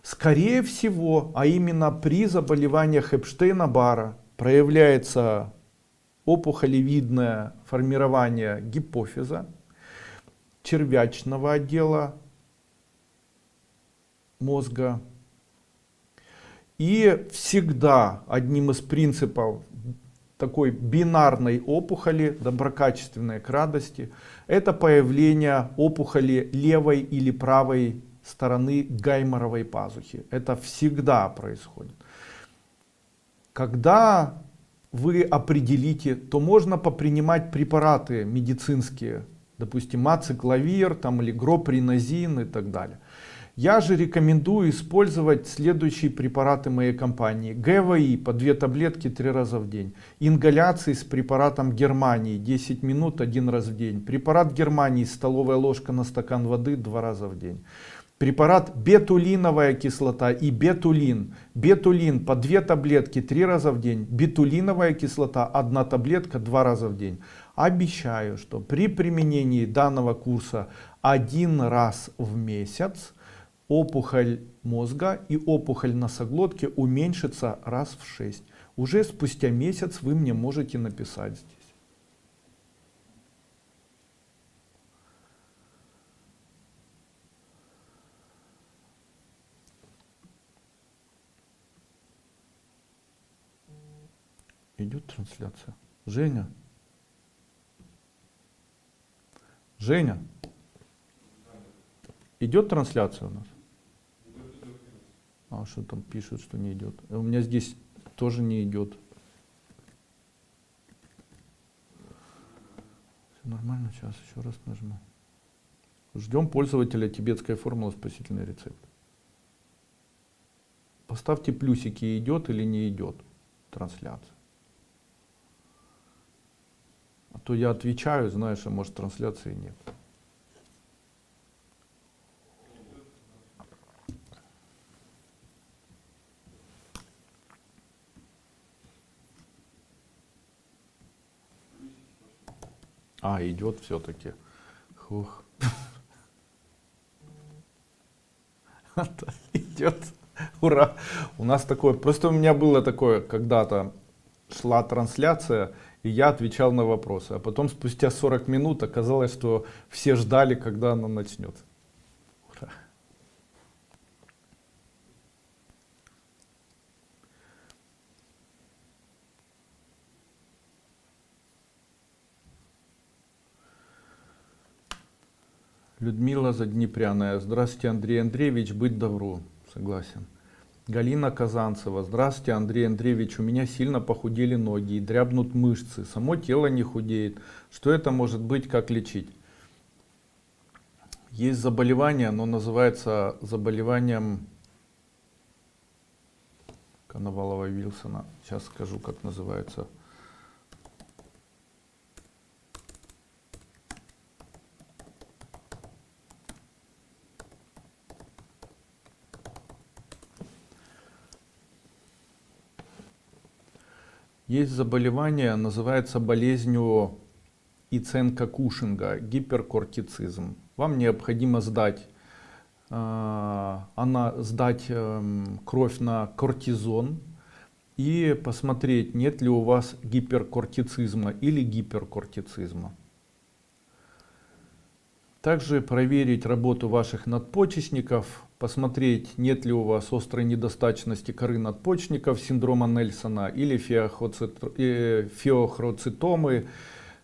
Скорее всего, а именно при заболеваниях Эпштейна-Барра проявляется опухолевидное формирование гипофиза, червячного отдела мозга. И всегда одним из принципов такой бинарной опухоли, доброкачественной к радости, это появление опухоли левой или правой стороны гайморовой пазухи. Это всегда происходит. Когда вы определите, то можно попринимать препараты медицинские, допустим, ацикловир там, или гропринозин и так далее. Я же рекомендую использовать следующие препараты моей компании. ГВИ по 2 таблетки 3 раза в день. Ингаляции с препаратом Германии 10 минут 1 раз в день. Препарат Германии столовая ложка на стакан воды 2 раза в день. Препарат бетулиновая кислота и бетулин. Бетулин по 2 таблетки 3 раза в день. Бетулиновая кислота 1 таблетка 2 раза в день. Обещаю, что при применении данного курса 1 раз в месяц опухоль мозга и опухоль носоглотки уменьшится раз в 6. Уже спустя месяц вы мне можете написать здесь. Идет трансляция. Женя? Женя? Идет трансляция у нас? А что там пишут, что не идет? У меня здесь тоже не идет. Все нормально, сейчас еще раз нажму. Ждем пользователя тибетская формула спасительный рецепт. Поставьте плюсики, идет или не идет трансляция. А то я отвечаю, знаешь, а может трансляции нет. А, идет все-таки. Хух. Идет. Ура. У нас такое. Просто у меня было такое, когда-то шла трансляция, и я отвечал на вопросы. А потом спустя 40 минут оказалось, что все ждали, когда она начнется. Ура. Людмила Заднепряная. Здравствуйте, Андрей Андреевич, быть добру. Согласен. Галина Казанцева. Здравствуйте, Андрей Андреевич, у меня сильно похудели ноги и дрябнут мышцы. Само тело не худеет. Что это может быть, как лечить? Есть заболевание, оно называется заболеванием Коновалова-Вилсона. Сейчас скажу, как называется. Есть заболевание, называется болезнью Иценко-Кушинга, гиперкортицизм. Вам необходимо сдать кровь на кортизон и посмотреть, нет ли у вас гиперкортицизма или гиперкортицизма. Также проверить работу ваших надпочечников, посмотреть, нет ли у вас острой недостаточности коры надпочечников, синдрома Нельсона или феохроцитомы,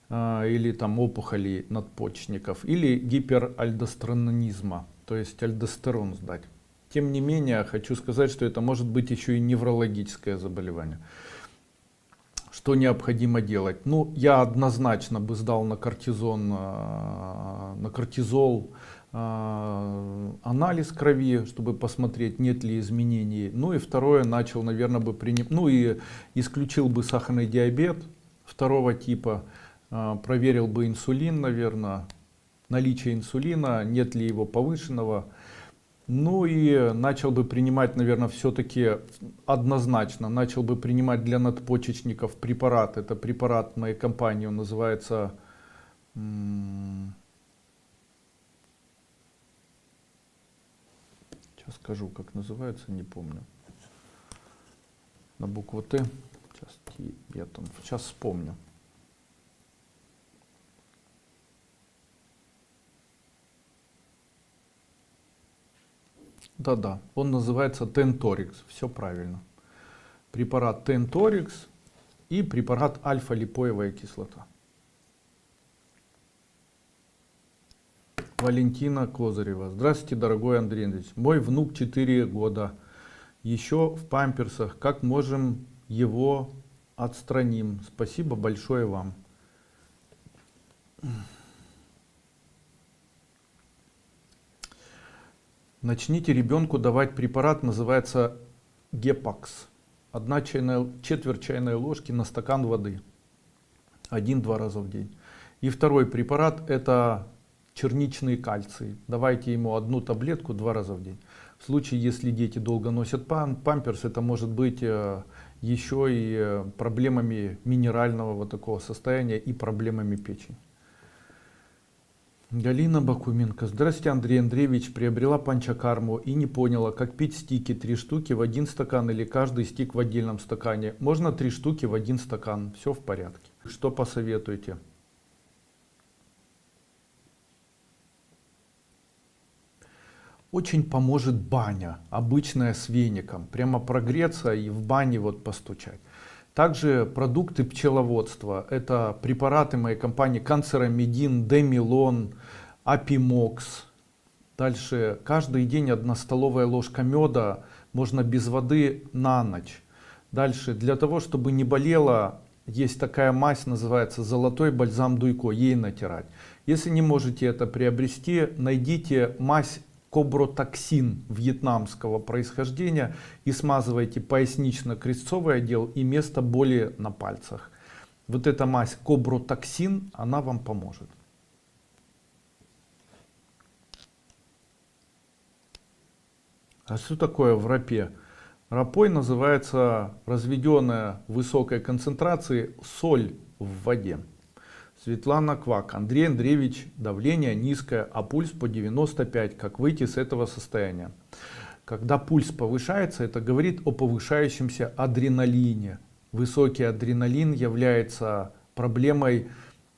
или там опухоли надпочечников, или гиперальдостеронизма, то есть альдостерон сдать. Тем не менее, хочу сказать, что это может быть еще и неврологическое заболевание. Что необходимо делать? Ну, я однозначно бы сдал на кортизол анализ крови, чтобы посмотреть, нет ли изменений. Ну и второе, начал, наверное, бы принимать, ну и исключил бы сахарный диабет второго типа, проверил бы инсулин, наверное, наличие инсулина, нет ли его повышенного. Ну и начал бы принимать, наверное, все-таки однозначно, начал бы принимать для надпочечников препарат. Это препарат моей компании, он называется, сейчас скажу, как называется, не помню. На букву Т, сейчас вспомню. Да-да, он называется Тенторикс, все правильно. Препарат Тенторикс и препарат альфа-липоевая кислота. Валентина Козырева. Здравствуйте, дорогой Андрей Андреевич. Мой внук 4 года, еще в памперсах. Как можем его отстраним? Спасибо большое вам. Начните ребенку давать препарат, называется Гепакс. Четверть чайной ложки на стакан воды. 1-2 раза в день. И второй препарат — это черничный кальций. Давайте ему 1 таблетку 2 раза в день. В случае, если дети долго носят памперс, это может быть еще и проблемами минерального вот такого состояния и проблемами печени. Галина Бакуменко. Здравствуйте, Андрей Андреевич. Приобрела панчакарму и не поняла, как пить стики 3 штуки в 1 стакан или каждый стик в отдельном стакане. Можно 3 штуки в 1 стакан. Все в порядке. Что посоветуете? Очень поможет баня, обычная с веником. Прямо прогреться и в бане вот постучать. Также продукты пчеловодства. Это препараты моей компании Канцерамидин, Демилон, Апимокс. Дальше каждый день 1 столовая ложка меда, можно без воды на ночь. Дальше для того, чтобы не болело, есть такая мазь, называется золотой бальзам Дуйко, ей натирать. Если не можете это приобрести, найдите мазь кобротоксин вьетнамского происхождения и смазывайте пояснично-крестцовый отдел и место боли на пальцах. Вот эта мазь кобротоксин, она вам поможет. А что такое врапе? Рапой называется разведенная в высокой концентрации соль в воде. Светлана Квак. Андрей Андреевич, давление низкое, а пульс по 95. Как выйти с этого состояния? Когда пульс повышается, это говорит о повышающемся адреналине. Высокий адреналин является проблемой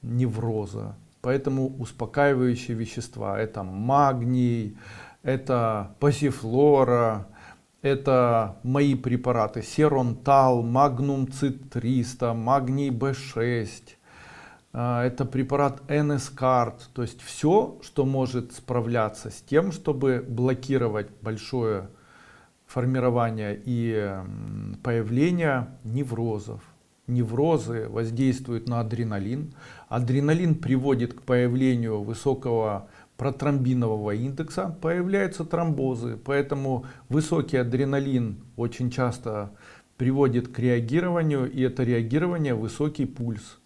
невроза. Поэтому успокаивающие вещества — это магний, это пассифлора, это мои препараты Серонтал, Магнум Цит-300, Магний Б6, это препарат NSCARD. То есть все, что может справляться с тем, чтобы блокировать большое формирование и появление неврозов. Неврозы воздействуют на адреналин. Адреналин приводит к появлению высокого протромбинового индекса, появляются тромбозы. Поэтому высокий адреналин очень часто приводит к реагированию, и это реагирование — высокий пульс.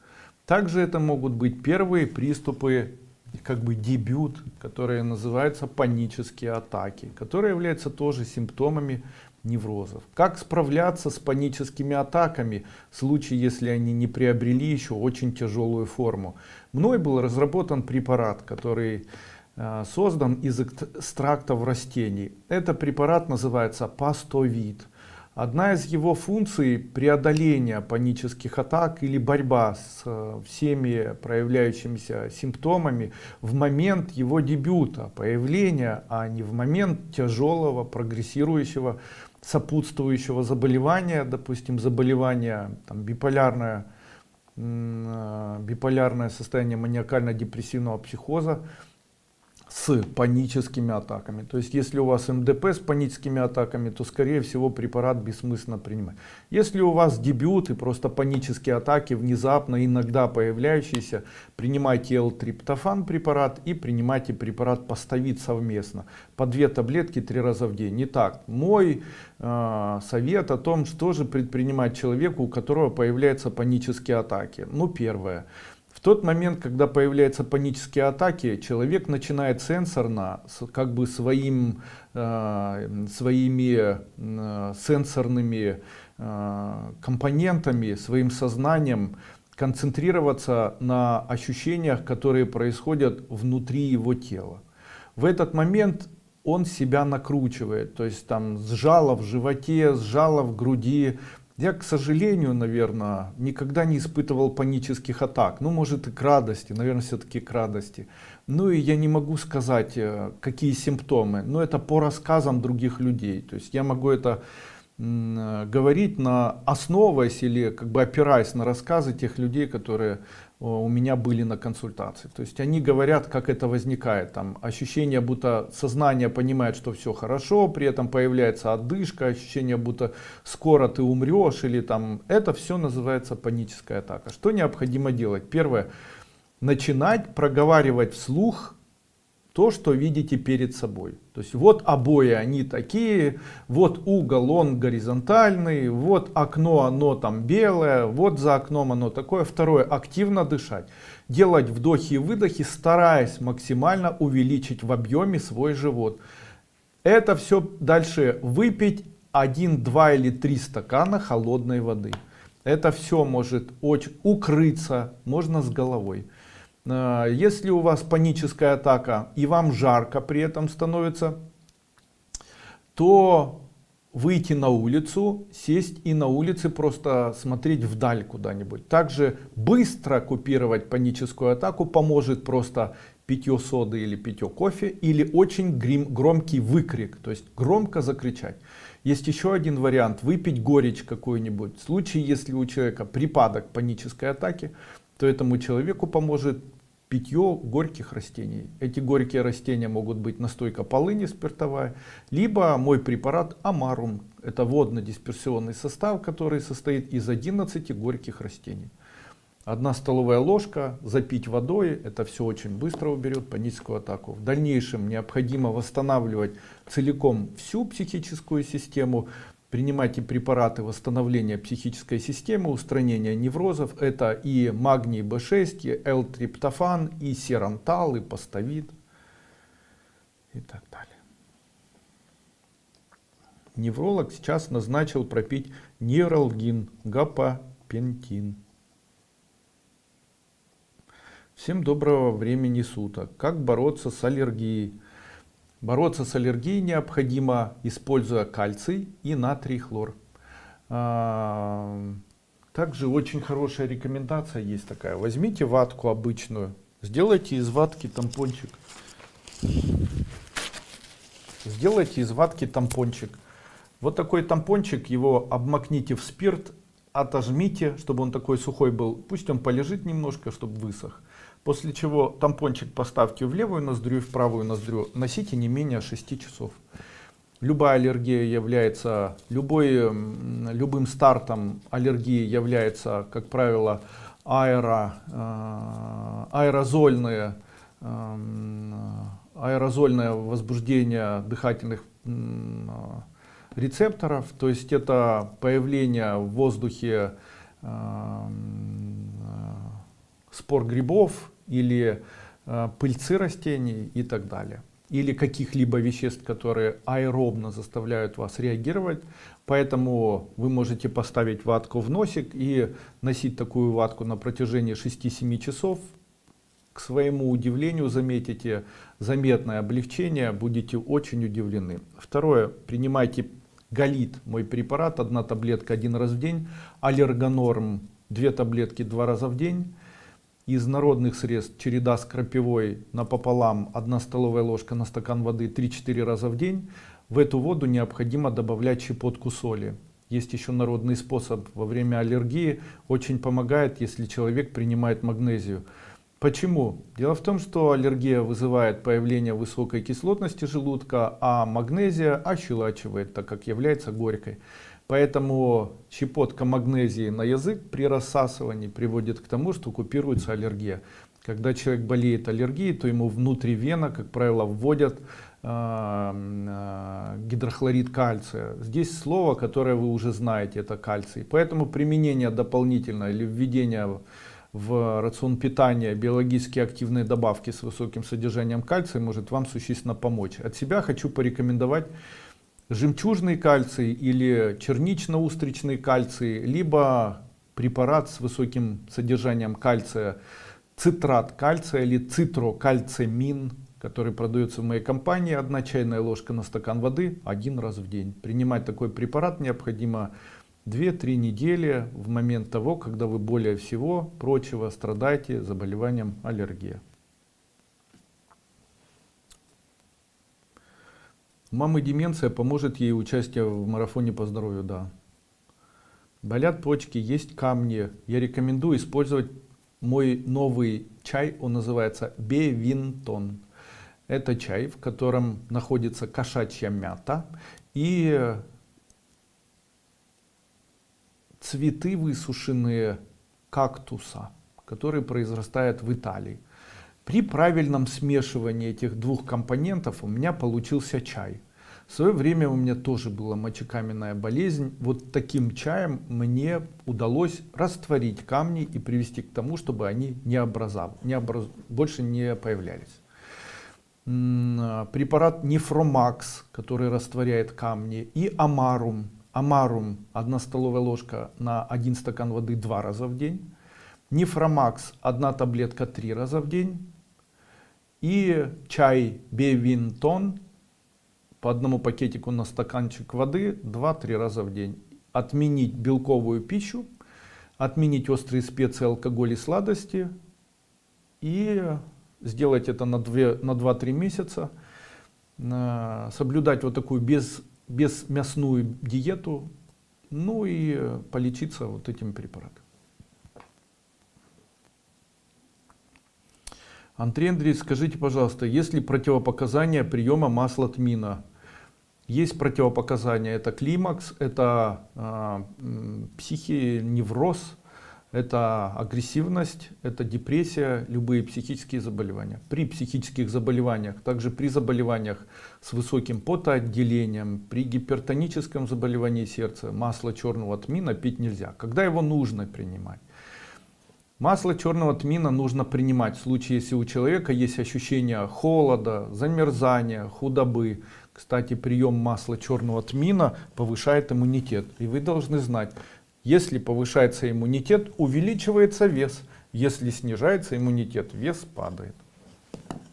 Также это могут быть первые приступы, как бы дебют, которые называются панические атаки, которые являются тоже симптомами неврозов. Как справляться с паническими атаками в случае, если они не приобрели еще очень тяжелую форму? Мной был разработан препарат, который создан из экстрактов растений. Этот препарат называется Пастовид. Одна из его функций — преодоление панических атак или борьба с всеми проявляющимися симптомами в момент его дебюта, появления, а не в момент тяжелого прогрессирующего сопутствующего заболевания, допустим, заболевание биполярное состояние маниакально-депрессивного психоза с паническими атаками. То есть если у вас МДП с паническими атаками, то скорее всего препарат бессмысленно принимать. Если у вас дебют и просто панические атаки внезапно иногда появляющиеся, принимайте L-триптофан препарат и принимайте препарат Пастовид совместно по 2 таблетки 3 раза в день. Итак, мой совет о том, что же предпринимать человеку, у которого появляются панические атаки. Ну, первое. В тот момент, когда появляются панические атаки, человек начинает сенсорно, как бы своими сенсорными компонентами, своим сознанием концентрироваться на ощущениях, которые происходят внутри его тела. В этот момент он себя накручивает, то есть там сжало в животе, сжало в груди. Я, к сожалению, наверное, никогда не испытывал панических атак. Ну, может, и к радости, наверное, все-таки к радости. Ну, и я не могу сказать, какие симптомы. Но это по рассказам других людей. То есть я могу это говорить основываясь или как бы опираясь на рассказы тех людей, которые у меня были на консультации. То есть они говорят, как это возникает. Там ощущение, будто сознание понимает, что все хорошо, при этом появляется одышка, ощущение, будто скоро ты умрешь, или там это все называется паническая атака. Что необходимо делать? Первое. Начинать проговаривать вслух то, что видите перед собой. То есть вот обои они такие, вот угол он горизонтальный, вот окно оно там белое, вот за окном оно такое. Второе. Активно дышать. Делать вдохи и выдохи, стараясь максимально увеличить в объеме свой живот. Это все дальше выпить 1, 2 или 3 стакана холодной воды. Это все может укрыться, можно с головой. Если у вас паническая атака и вам жарко при этом становится, то выйти на улицу, сесть и на улице просто смотреть вдаль куда-нибудь. Также быстро купировать паническую атаку поможет просто питье соды или питье кофе, или очень громкий выкрик, то есть громко закричать. Есть еще один вариант — выпить горечь какую-нибудь. В случае, если у человека припадок панической атаки, то этому человеку поможет питье горьких растений. Эти горькие растения могут быть настойка полыни спиртовая, либо мой препарат Амарум. Это водно-дисперсионный состав, который состоит из 11 горьких растений. 1 столовая ложка запить водой, это все очень быстро уберет паническую атаку. В дальнейшем необходимо восстанавливать целиком всю психическую систему. Принимайте препараты восстановления психической системы, устранения неврозов. Это и магний Б6, и L-триптофан, и Серонтал, и Пастовид и так далее. Невролог сейчас назначил пропить нейралгин, гапапентин. Всем доброго времени суток. Как бороться с аллергией? Бороться с аллергией необходимо, используя кальций и натрий хлор. Также очень хорошая рекомендация есть такая. Возьмите ватку обычную, сделайте из ватки тампончик. Сделайте из ватки тампончик. Вот такой тампончик, его обмакните в спирт, отожмите, чтобы он такой сухой был. Пусть он полежит немножко, чтобы высох. После чего тампончик поставьте в левую ноздрю и в правую ноздрю. Носите не менее 6 часов. Любая аллергия является, любым стартом аллергии является, как правило, аэрозольное возбуждение дыхательных рецепторов. То есть это появление в воздухе спор грибов или пыльцы растений и так далее. Или каких-либо веществ, которые аэробно заставляют вас реагировать. Поэтому вы можете поставить ватку в носик и носить такую ватку на протяжении 6-7 часов. К своему удивлению заметите заметное облегчение, будете очень удивлены. Второе, принимайте Галит, мой препарат, 1 таблетка 1 раз в день, Аллергонорм 2 таблетки 2 раза в день. Из народных средств череда с крапивой напополам, 1 столовая ложка на стакан воды 3-4 раза в день. В эту воду необходимо добавлять щепотку соли. Есть еще народный способ во время аллергии, очень помогает, если человек принимает магнезию. Почему? Дело в том, что аллергия вызывает появление высокой кислотности желудка, а магнезия ощелачивает, так как является горькой. Поэтому щепотка магнезии на язык при рассасывании приводит к тому, что купируется аллергия. Когда человек болеет аллергией, то ему внутривенно, как правило, вводят гидрохлорид кальция. Здесь слово, которое вы уже знаете, это кальций. Поэтому применение дополнительное или введение в рацион питания биологически активной добавки с высоким содержанием кальция может вам существенно помочь. От себя хочу порекомендовать жемчужный кальций или чернично-устричный кальций, либо препарат с высоким содержанием кальция, цитрат кальция или цитрокальцемин, который продается в моей компании. 1 чайная ложка на стакан воды 1 раз в день. Принимать такой препарат необходимо 2-3 недели в момент того, когда вы более всего прочего страдаете заболеванием аллергии. У мамы деменция, поможет ей участие в марафоне по здоровью, да. Болят почки, есть камни. Я рекомендую использовать мой новый чай, он называется Бевинтон. Это чай, в котором находится кошачья мята и цветы высушенные кактуса, которые произрастают в Италии. При правильном смешивании этих двух компонентов у меня получился чай. В свое время у меня тоже была мочекаменная болезнь. Вот таким чаем мне удалось растворить камни и привести к тому, чтобы они больше не появлялись. Препарат Нефромакс, который растворяет камни, и Амарум. Амарум 1 столовая ложка на 1 стакан воды 2 раза в день. Нефромакс 1 таблетка 3 раза в день. И чай Бевинтон по 1 пакетику на стаканчик воды 2-3 раза в день. Отменить белковую пищу, отменить острые специи, алкоголь и сладости. И сделать это на 2-3 месяца. Соблюдать вот такую безмясную диету. Ну и полечиться вот этим препаратом. Андрей, скажите, пожалуйста, есть ли противопоказания приема масла тмина? Есть противопоказания. Это климакс, это психоневроз, это агрессивность, это депрессия, любые психические заболевания. При психических заболеваниях, также при заболеваниях с высоким потоотделением, при гипертоническом заболевании сердца масло черного тмина пить нельзя. Когда его нужно принимать? Масло черного тмина нужно принимать в случае, если у человека есть ощущение холода, замерзания, худобы. Кстати, прием масла черного тмина повышает иммунитет. И вы должны знать, если повышается иммунитет, увеличивается вес. Если снижается иммунитет, вес падает.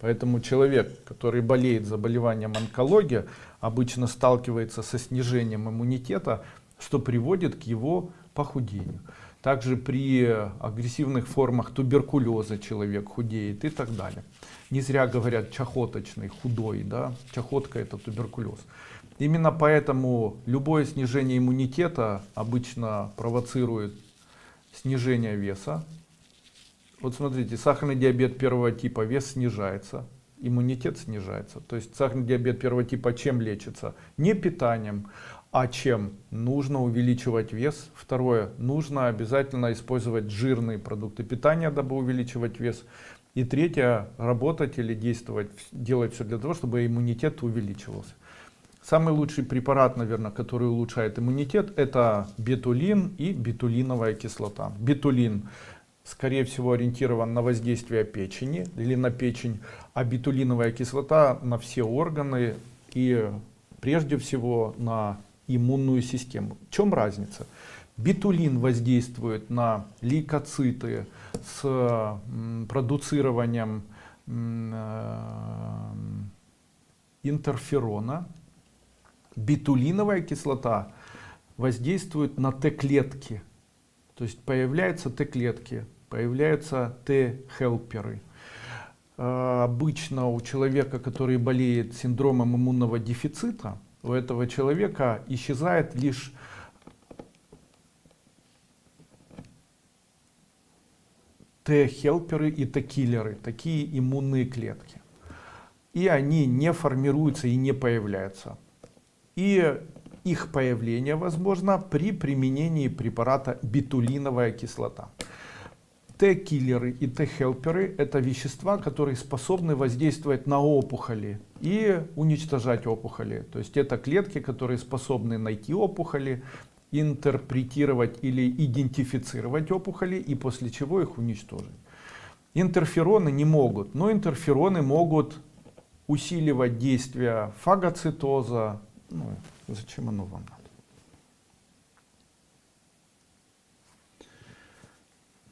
Поэтому человек, который болеет заболеванием онкологии, обычно сталкивается со снижением иммунитета, что приводит к его похудению. Также при агрессивных формах туберкулеза человек худеет и так далее. Не зря говорят чахоточный, худой, да? Чахотка — это туберкулез. Именно поэтому любое снижение иммунитета обычно провоцирует снижение веса. Вот смотрите, сахарный диабет первого типа, вес снижается, иммунитет снижается. То есть сахарный диабет первого типа чем лечится? Не питанием, а чем? Нужно увеличивать вес. Второе, нужно обязательно использовать жирные продукты питания, дабы увеличивать вес. И третье, работать или действовать, делать все для того, чтобы иммунитет увеличивался. Самый лучший препарат, наверное, который улучшает иммунитет, это бетулин и бетулиновая кислота. Бетулин, скорее всего, ориентирован на воздействие печени или на печень, а бетулиновая кислота на все органы и прежде всего на иммунную систему. В чем разница? Бетулин воздействует на лейкоциты с продуцированием интерферона. Бетулиновая кислота воздействует на Т-клетки. То есть появляются Т-клетки, появляются Т-хелперы. Обычно у человека, который болеет синдромом иммунного дефицита, у этого человека исчезает лишь Т-хелперы и Т-киллеры, такие иммунные клетки. И они не формируются и не появляются. И их появление возможно при применении препарата бетулиновая кислота. Т-киллеры и Т-хелперы — это вещества, которые способны воздействовать на опухоли и уничтожать опухоли. То есть это клетки, которые способны найти опухоли, интерпретировать или идентифицировать опухоли и после чего их уничтожить. Интерфероны не могут, но интерфероны могут усиливать действие фагоцитоза. Ну, зачем оно вам надо?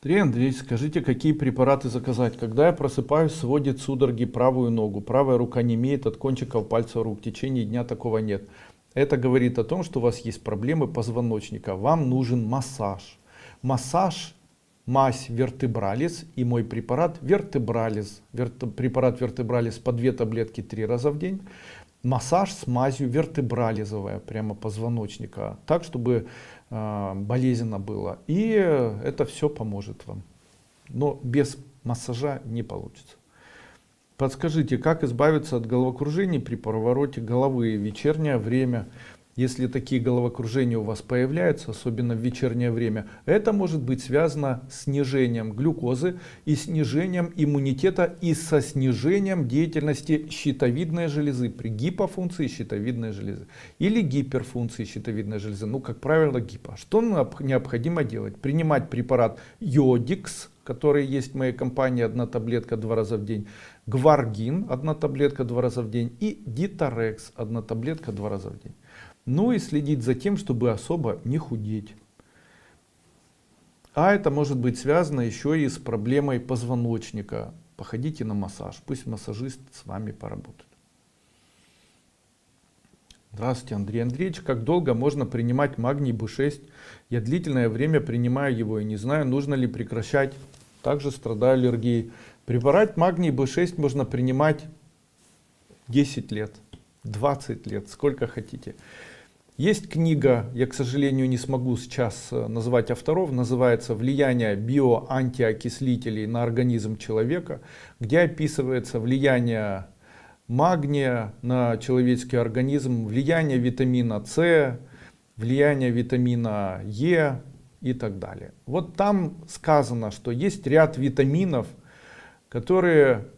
Андрей Андреевич, скажите, какие препараты заказать? Когда я просыпаюсь, сводит судороги правую ногу, правая рука немеет от кончиков пальцев рук, в течение дня такого нет. Это говорит о том, что у вас есть проблемы позвоночника, вам нужен массаж. Массаж, мазь вертебралис и мой препарат вертебралис. Препарат вертебралис по 2 таблетки 3 раза в день. Массаж с мазью вертебрализовая, прямо позвоночника, так, чтобы болезненно было. И это все поможет вам. Но без массажа не получится. Подскажите, как избавиться от головокружений при повороте головы в вечернее время? Если такие головокружения у вас появляются, особенно в вечернее время, это может быть связано с снижением глюкозы и снижением иммунитета и со снижением деятельности щитовидной железы при гипофункции щитовидной железы или гиперфункции щитовидной железы. Ну, как правило, гипо. Что необходимо делать? Принимать препарат Йодикс, который есть в моей компании, 1 таблетка 2 раза в день, Гваргин, 1 таблетка 2 раза в день и Диторекс, 1 таблетка 2 раза в день. Ну и следить за тем, чтобы особо не худеть. А это может быть связано еще и с проблемой позвоночника. Походите на массаж, пусть массажист с вами поработает. Здравствуйте, Андрей Андреевич. Как долго можно принимать магний B6? Я длительное время принимаю его и не знаю, нужно ли прекращать. Также страдаю аллергией. Препарат магний B6 можно принимать 10 лет, 20 лет, сколько хотите. Есть книга, я, к сожалению, не смогу сейчас назвать авторов, называется «Влияние биоантиокислителей на организм человека», где описывается влияние магния на человеческий организм, влияние витамина С, влияние витамина Е и так далее. Вот там сказано, что есть ряд витаминов, которые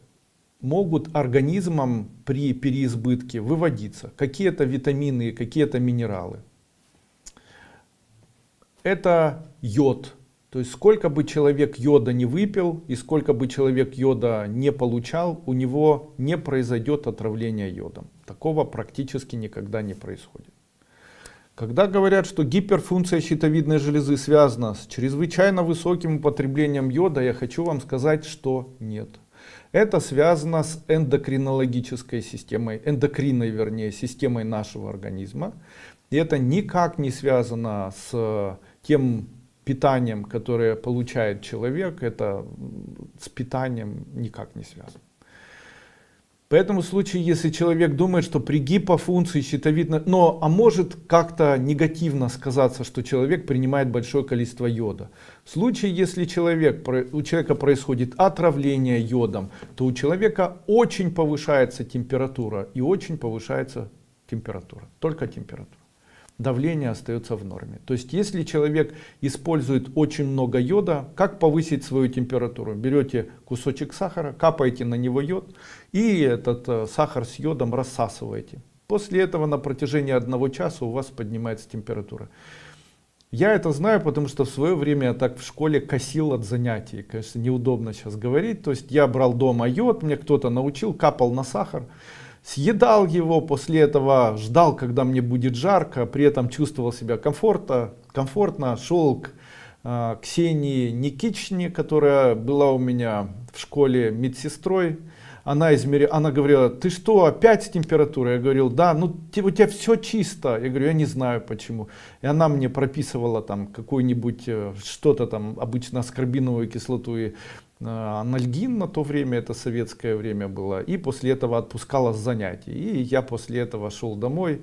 могут организмом при переизбытке выводиться. Какие-то витамины, какие-то минералы. Это йод. То есть сколько бы человек йода не выпил и сколько бы человек йода не получал, у него не произойдет отравление йодом. Такого практически никогда не происходит. Когда говорят, что гиперфункция щитовидной железы связана с чрезвычайно высоким употреблением йода, я хочу вам сказать, что нет. Это связано с эндокринологической системой, системой нашего организма. И это никак не связано с тем питанием, которое получает человек, это с питанием никак не связано. Поэтому в случае, если человек думает, что при гипофункции щитовидной, а может как-то негативно сказаться, что человек принимает большое количество йода. В случае, если у человека происходит отравление йодом, то у человека очень повышается температура и очень повышается температура, только температура. Давление остается в норме. То есть, если человек использует очень много йода, как повысить свою температуру? Берете кусочек сахара, капаете на него йод и этот сахар с йодом рассасываете. После этого на протяжении 1 часа у вас поднимается температура. Я это знаю, потому что в свое время я так в школе косил от занятий. Конечно, неудобно сейчас говорить. То есть, я брал дома йод, мне кто-то научил, капал на сахар. Съедал его, после этого ждал, когда мне будет жарко, при этом чувствовал себя комфортно, шел к Ксении Никитичне, которая была у меня в школе медсестрой. Она говорила: ты что, опять с температурой? Я говорил: да, у тебя все чисто. Я говорю: я не знаю почему. И она мне прописывала там какую-нибудь, что-то там, обычно аскорбиновую кислоту и анальгин, на то время, это советское время было, и после этого отпускала с занятий. И я после этого шел домой,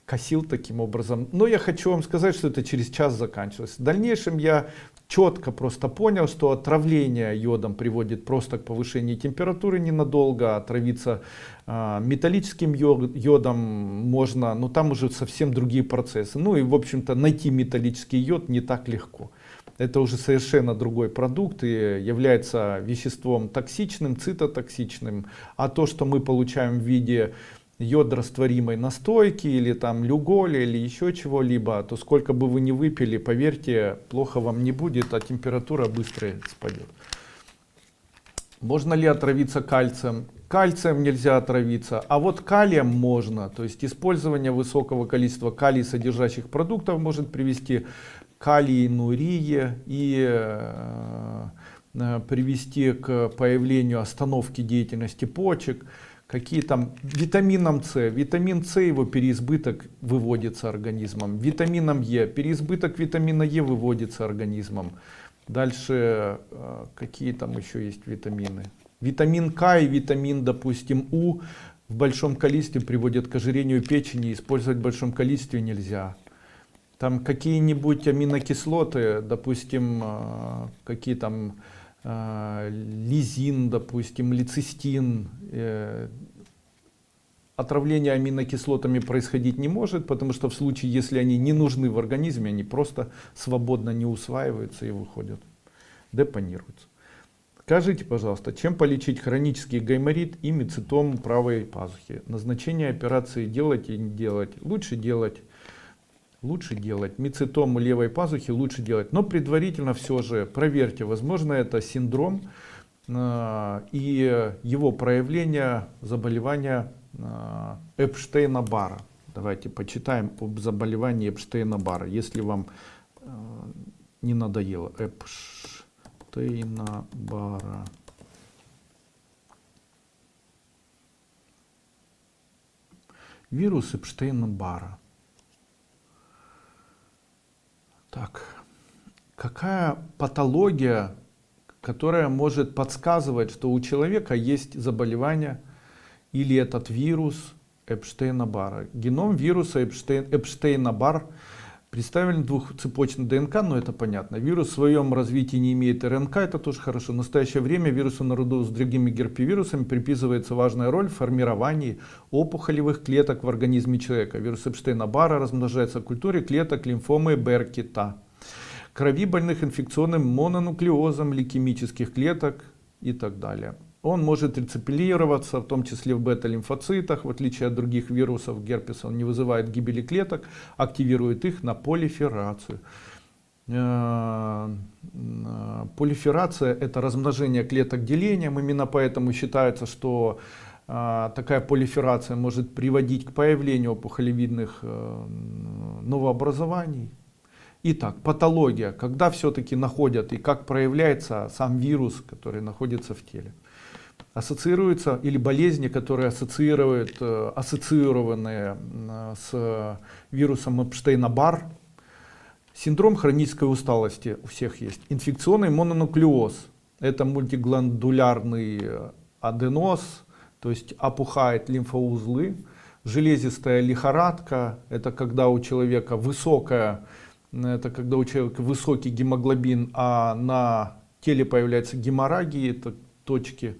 косил таким образом. Но я хочу вам сказать, что это через час заканчивалось. В дальнейшем я четко просто понял, что отравление йодом приводит просто к повышению температуры ненадолго. Отравиться металлическим йодом можно, но там уже совсем другие процессы. И в общем-то найти металлический йод не так легко. Это уже совершенно другой продукт и является веществом токсичным, цитотоксичным. А то, что мы получаем в виде йод-растворимой настойки или там люголя или еще чего-либо, то сколько бы вы ни выпили, поверьте, плохо вам не будет, а температура быстро спадет. Можно ли отравиться кальцием? Кальцием нельзя отравиться, а вот калием можно. То есть использование высокого количества калий содержащих продуктов может привести к калиинурии и привести к появлению остановки деятельности почек. Какие там витамином С? Витамин С, его переизбыток выводится организмом. Витамином Е, переизбыток витамина Е выводится организмом. Дальше какие там еще есть витамины? Витамин К и витамин, допустим, У в большом количестве приводят к ожирению печени. Использовать в большом количестве нельзя. Там какие-нибудь аминокислоты, допустим, какие там лизин, допустим, лецистин. Отравление аминокислотами происходить не может, потому что в случае, если они не нужны в организме, они просто свободно не усваиваются и выходят, депонируются. Скажите, пожалуйста, чем полечить хронический гайморит и мицетом правой пазухи? Назначение операции делать и не делать? Лучше делать. Лучше делать. Мицетому левой пазухи лучше делать. Но предварительно все же проверьте, возможно это синдром и его проявление заболевания Эпштейна-Барра. Давайте почитаем об заболевании Эпштейна-Барра, если вам не надоело. Эпштейна-Барра. Вирус Эпштейна-Барра. Так, какая патология, которая может подсказывать, что у человека есть заболевание или этот вирус Эпштейна-Барра? Геном вируса Эпштейна-Барр представлен двухцепочной ДНК, но это понятно. Вирус в своем развитии не имеет РНК, это тоже хорошо. В настоящее время вирусу наряду с другими герпевирусами приписывается важная роль в формировании опухолевых клеток в организме человека. Вирус Эпштейна-Барра размножается в культуре клеток лимфомы Беркета, крови больных инфекционным мононуклеозом лейкемических клеток и так далее. Он может рецепилироваться, в том числе в бета-лимфоцитах, в отличие от других вирусов герпеса. Он не вызывает гибели клеток, активирует их на полиферацию. Полиферация — это размножение клеток делением. Именно поэтому считается, что такая полиферация может приводить к появлению опухолевидных новообразований. Итак, патология, когда все-таки находят и как проявляется сам вирус, который находится в теле. Ассоциируются или болезни, которые ассоциированные с вирусом Эпштейна-Барр. Синдром хронической усталости у всех есть. Инфекционный мононуклеоз. Это мультигландулярный аденоз, то есть опухает лимфоузлы. Железистая лихорадка. Это когда у человека высокий гемоглобин, а на теле появляются геморрагии, это точки.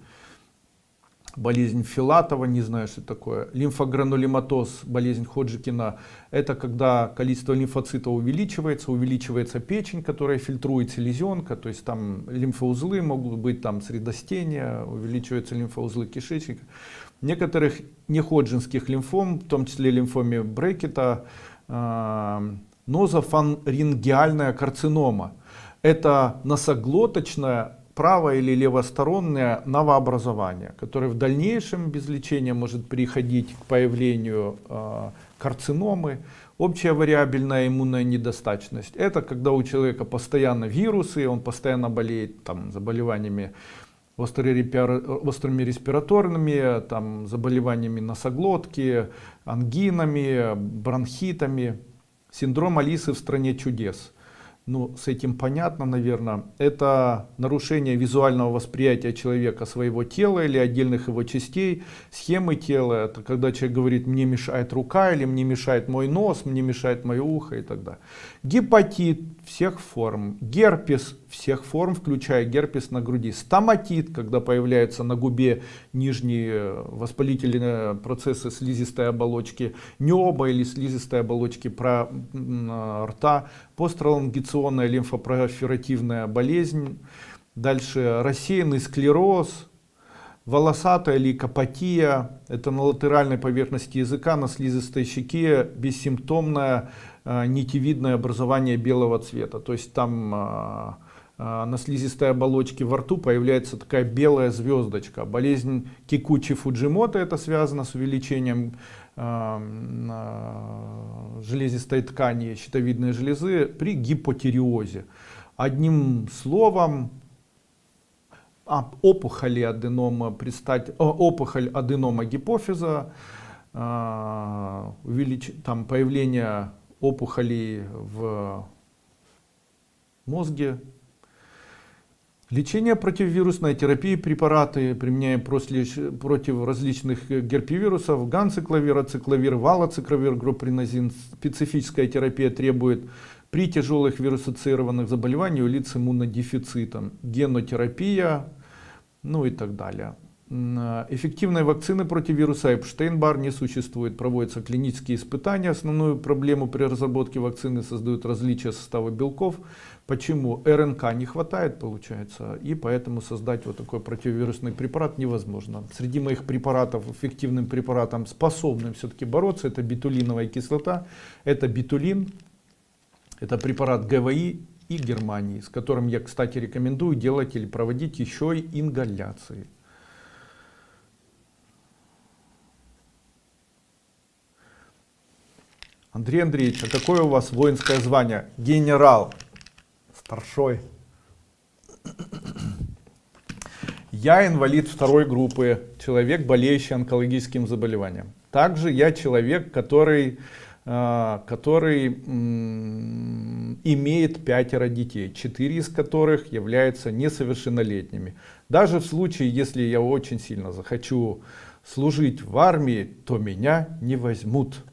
Болезнь Филатова, не знаю, что такое. Лимфогранулематоз, болезнь Ходжкина. Это когда количество лимфоцитов увеличивается печень, которая фильтрует селезенка. То есть там лимфоузлы могут быть, там средостения, увеличиваются лимфоузлы кишечника. Некоторых неходжинских лимфом, в том числе лимфоме Брекета, нозофарингеальная карцинома. Это носоглоточная право- или левостороннее новообразование, которое в дальнейшем без лечения может приходить к появлению карциномы. Общая вариабельная иммунная недостаточность. Это когда у человека постоянно вирусы, он постоянно болеет там, заболеваниями острыми респираторными, там, заболеваниями носоглотки, ангинами, бронхитами. Синдром Алисы в стране чудес. Ну, с этим понятно, наверное. Это нарушение визуального восприятия человека своего тела или отдельных его частей, схемы тела. Это когда человек говорит: мне мешает рука, или мне мешает мой нос, мне мешает мое ухо и так далее. Гепатит всех форм, герпес всех форм, включая герпес на груди, стоматит, когда появляются на губе нижние воспалительные процессы слизистой оболочки неба или слизистой оболочки рта, постралонгационная лимфопроферативная болезнь, дальше рассеянный склероз, волосатая лейкопатия, это на латеральной поверхности языка, на слизистой щеке, бессимптомное нитевидное образование белого цвета. То есть там на слизистой оболочке во рту появляется такая белая звездочка. Болезнь Кикучи-Фуджимото, это связано с увеличением железистой ткани щитовидной железы при гипотиреозе. Одним словом, опухоль аденома гипофиза, там появление опухолей в мозге. Лечение противовирусной терапии, препараты, применяем против различных герпевирусов, ганцикловир, ацикловир, валоцикловир, гропринозин. Специфическая терапия требует при тяжелых вирусоассоциированных заболеваниях у лиц с иммунодефицитом, генотерапия, ну и так далее. Эффективной вакцины против вируса Эпштейн-Бар не существует. Проводятся клинические испытания. Основную проблему при разработке вакцины создают различия состава белков. Почему? РНК не хватает, получается, и поэтому создать вот такой противовирусный препарат невозможно. Среди моих препаратов, эффективным препаратом, способным все-таки бороться, это бетулиновая кислота. Это бетулин, это препарат ГВИ и Германии, с которым я, кстати, рекомендую делать или проводить еще и ингаляции. Андрей Андреевич, а какое у вас воинское звание? Генерал. Старшой. Я инвалид второй группы, человек, болеющий онкологическим заболеванием. Также я человек, который имеет 5 детей, 4 из которых являются несовершеннолетними. Даже в случае, если я очень сильно захочу служить в армии, то меня не возьмут.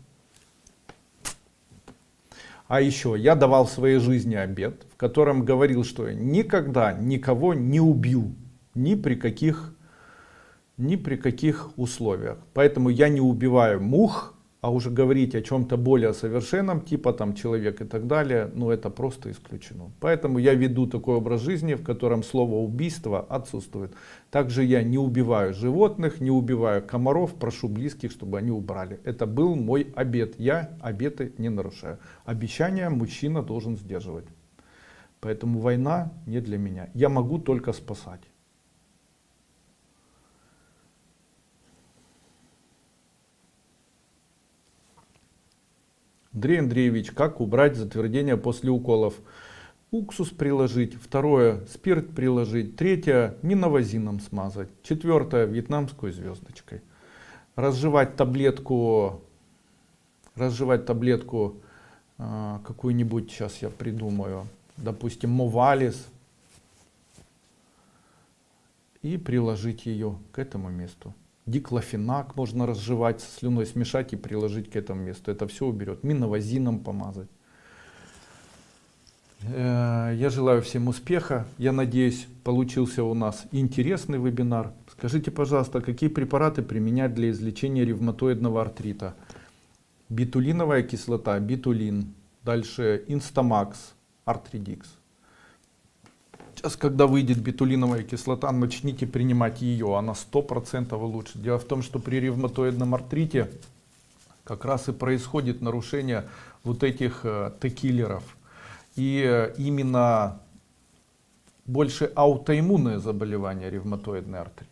А еще я давал в своей жизни обет, в котором говорил, что я никогда никого не убью, ни при каких условиях. Поэтому я не убиваю мух, а уже говорить о чем-то более совершенном, типа там человек и так далее, ну это просто исключено. Поэтому я веду такой образ жизни, в котором слово убийство отсутствует. Также я не убиваю животных, не убиваю комаров, прошу близких, чтобы они убрали. Это был мой обет. Я обеты не нарушаю. Обещания мужчина должен сдерживать. Поэтому война не для меня. Я могу только спасать. Андрей Андреевич, как убрать затвердение после уколов? Уксус приложить, второе спирт приложить, третье миновазином смазать, четвертое вьетнамской звездочкой. Разжевать таблетку какую-нибудь, сейчас я придумаю, допустим, Мовалис, и приложить ее к этому месту. Диклофенак можно разжевать, со слюной смешать и приложить к этому месту. Это все уберет. Миновазином помазать. Я желаю всем успеха. Я надеюсь, получился у нас интересный вебинар. Скажите, пожалуйста, какие препараты применять для излечения ревматоидного артрита? Битулиновая кислота, битулин. Дальше Инстамакс, Артридикс. Сейчас, когда выйдет битулиновая кислота, начните принимать ее. Она 100% лучше. Дело в том, что при ревматоидном артрите как раз и происходит нарушение вот этих Т-киллеров. И именно больше аутоиммунное заболевание ревматоидный артрит.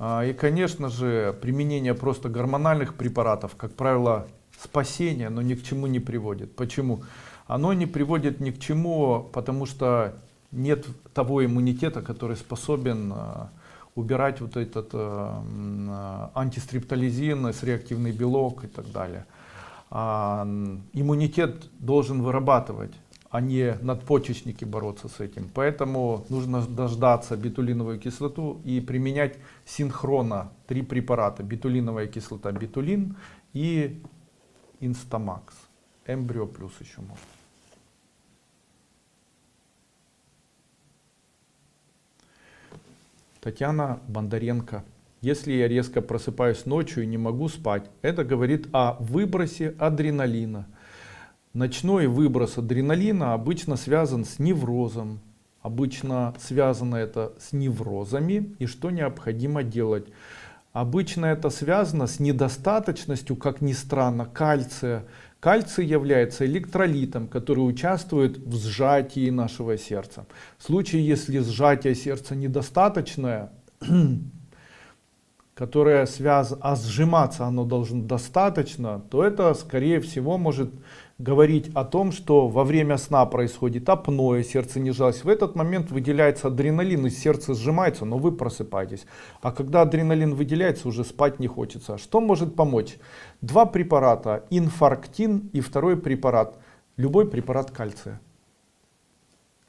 И, конечно же, применение просто гормональных препаратов, как правило, спасение, но ни к чему не приводит. Почему? Оно не приводит ни к чему, потому что нет того иммунитета, который способен убирать вот этот антистрептолизин, С-реактивный белок и так далее. Иммунитет должен вырабатывать, а не надпочечники бороться с этим. Поэтому нужно дождаться битулиновую кислоту и применять синхронно 3 препарата. Битулиновая кислота, битулин и Инстамакс. Эмбрио плюс еще можно. Татьяна Бондаренко. Если я резко просыпаюсь ночью и не могу спать, это говорит о выбросе адреналина. Ночной выброс адреналина обычно связан с неврозом. Обычно связано это с неврозами. И что необходимо делать? Обычно это связано с недостаточностью, как ни странно, кальция. Кальций является электролитом, который участвует в сжатии нашего сердца. В случае, если сжатие сердца недостаточное, которое связано, а сжиматься оно должно достаточно, то это, скорее всего, может говорить о том, что во время сна происходит апноэ, сердце не сжалось. В этот момент выделяется адреналин, и сердце сжимается, но вы просыпаетесь. А когда адреналин выделяется, уже спать не хочется. Что может помочь? 2 препарата, инфарктин и второй препарат, любой препарат кальция.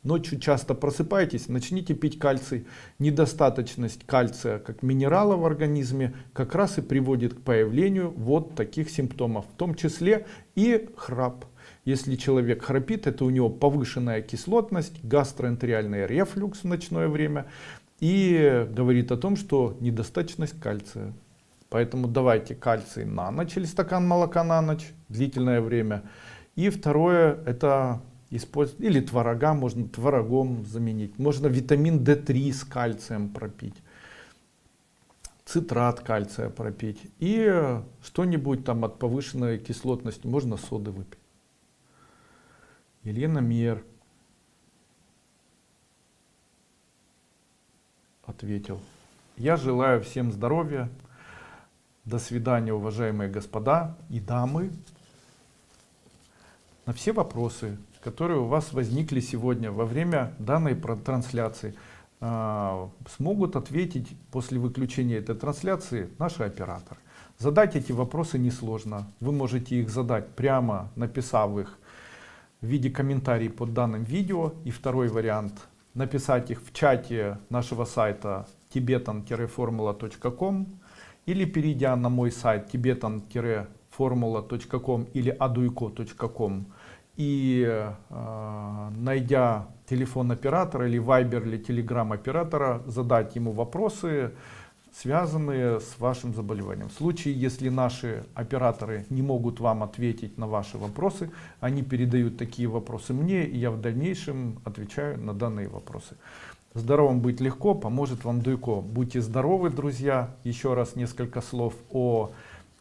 Ночью часто просыпаетесь, начните пить кальций. Недостаточность кальция как минерала в организме как раз и приводит к появлению вот таких симптомов, в том числе и храп. Если человек храпит, это у него повышенная кислотность, гастроэнтериальный рефлюкс в ночное время и говорит о том, что недостаточность кальция. Поэтому давайте кальций на ночь или стакан молока на ночь, длительное время. И второе, это использовать, или творога, можно творогом заменить. Можно витамин D3 с кальцием пропить. Цитрат кальция пропить. И что-нибудь там от повышенной кислотности. Можно соды выпить. Елена Мер ответил. Я желаю всем здоровья. До свидания, уважаемые господа и дамы. На все вопросы, которые у вас возникли сегодня во время данной трансляции, смогут ответить после выключения этой трансляции наши операторы. Задать эти вопросы несложно. Вы можете их задать прямо, написав их в виде комментариев под данным видео. И второй вариант, написать их в чате нашего сайта tibetan-formula.com или перейдя на мой сайт tibetan-formula.com или aduiko.com и найдя телефон оператора или Viber или Telegram оператора, задать ему вопросы, связанные с вашим заболеванием. В случае, если наши операторы не могут вам ответить на ваши вопросы, они передают такие вопросы мне, и я в дальнейшем отвечаю на данные вопросы. Здоровым быть легко, поможет вам Дуйко. Будьте здоровы, друзья. Еще раз несколько слов о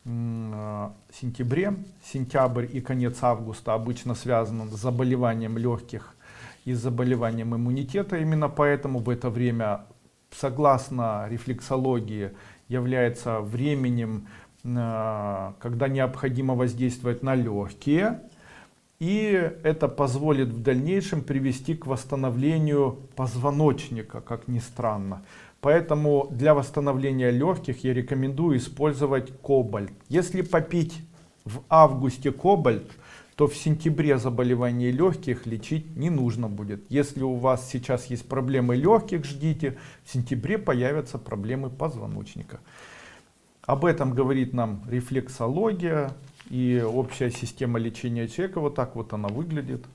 сентябре. Сентябрь и конец августа обычно связан с заболеванием легких и с заболеванием иммунитета. Именно поэтому в это время, согласно рефлексологии, является временем, когда необходимо воздействовать на легкие. И это позволит в дальнейшем привести к восстановлению позвоночника, как ни странно. Поэтому для восстановления легких я рекомендую использовать кобальт. Если попить в августе кобальт, то в сентябре заболевание легких лечить не нужно будет. Если у вас сейчас есть проблемы легких, ждите, в сентябре появятся проблемы позвоночника. Об этом говорит нам рефлексология и общая система лечения человека. Вот так вот она выглядит.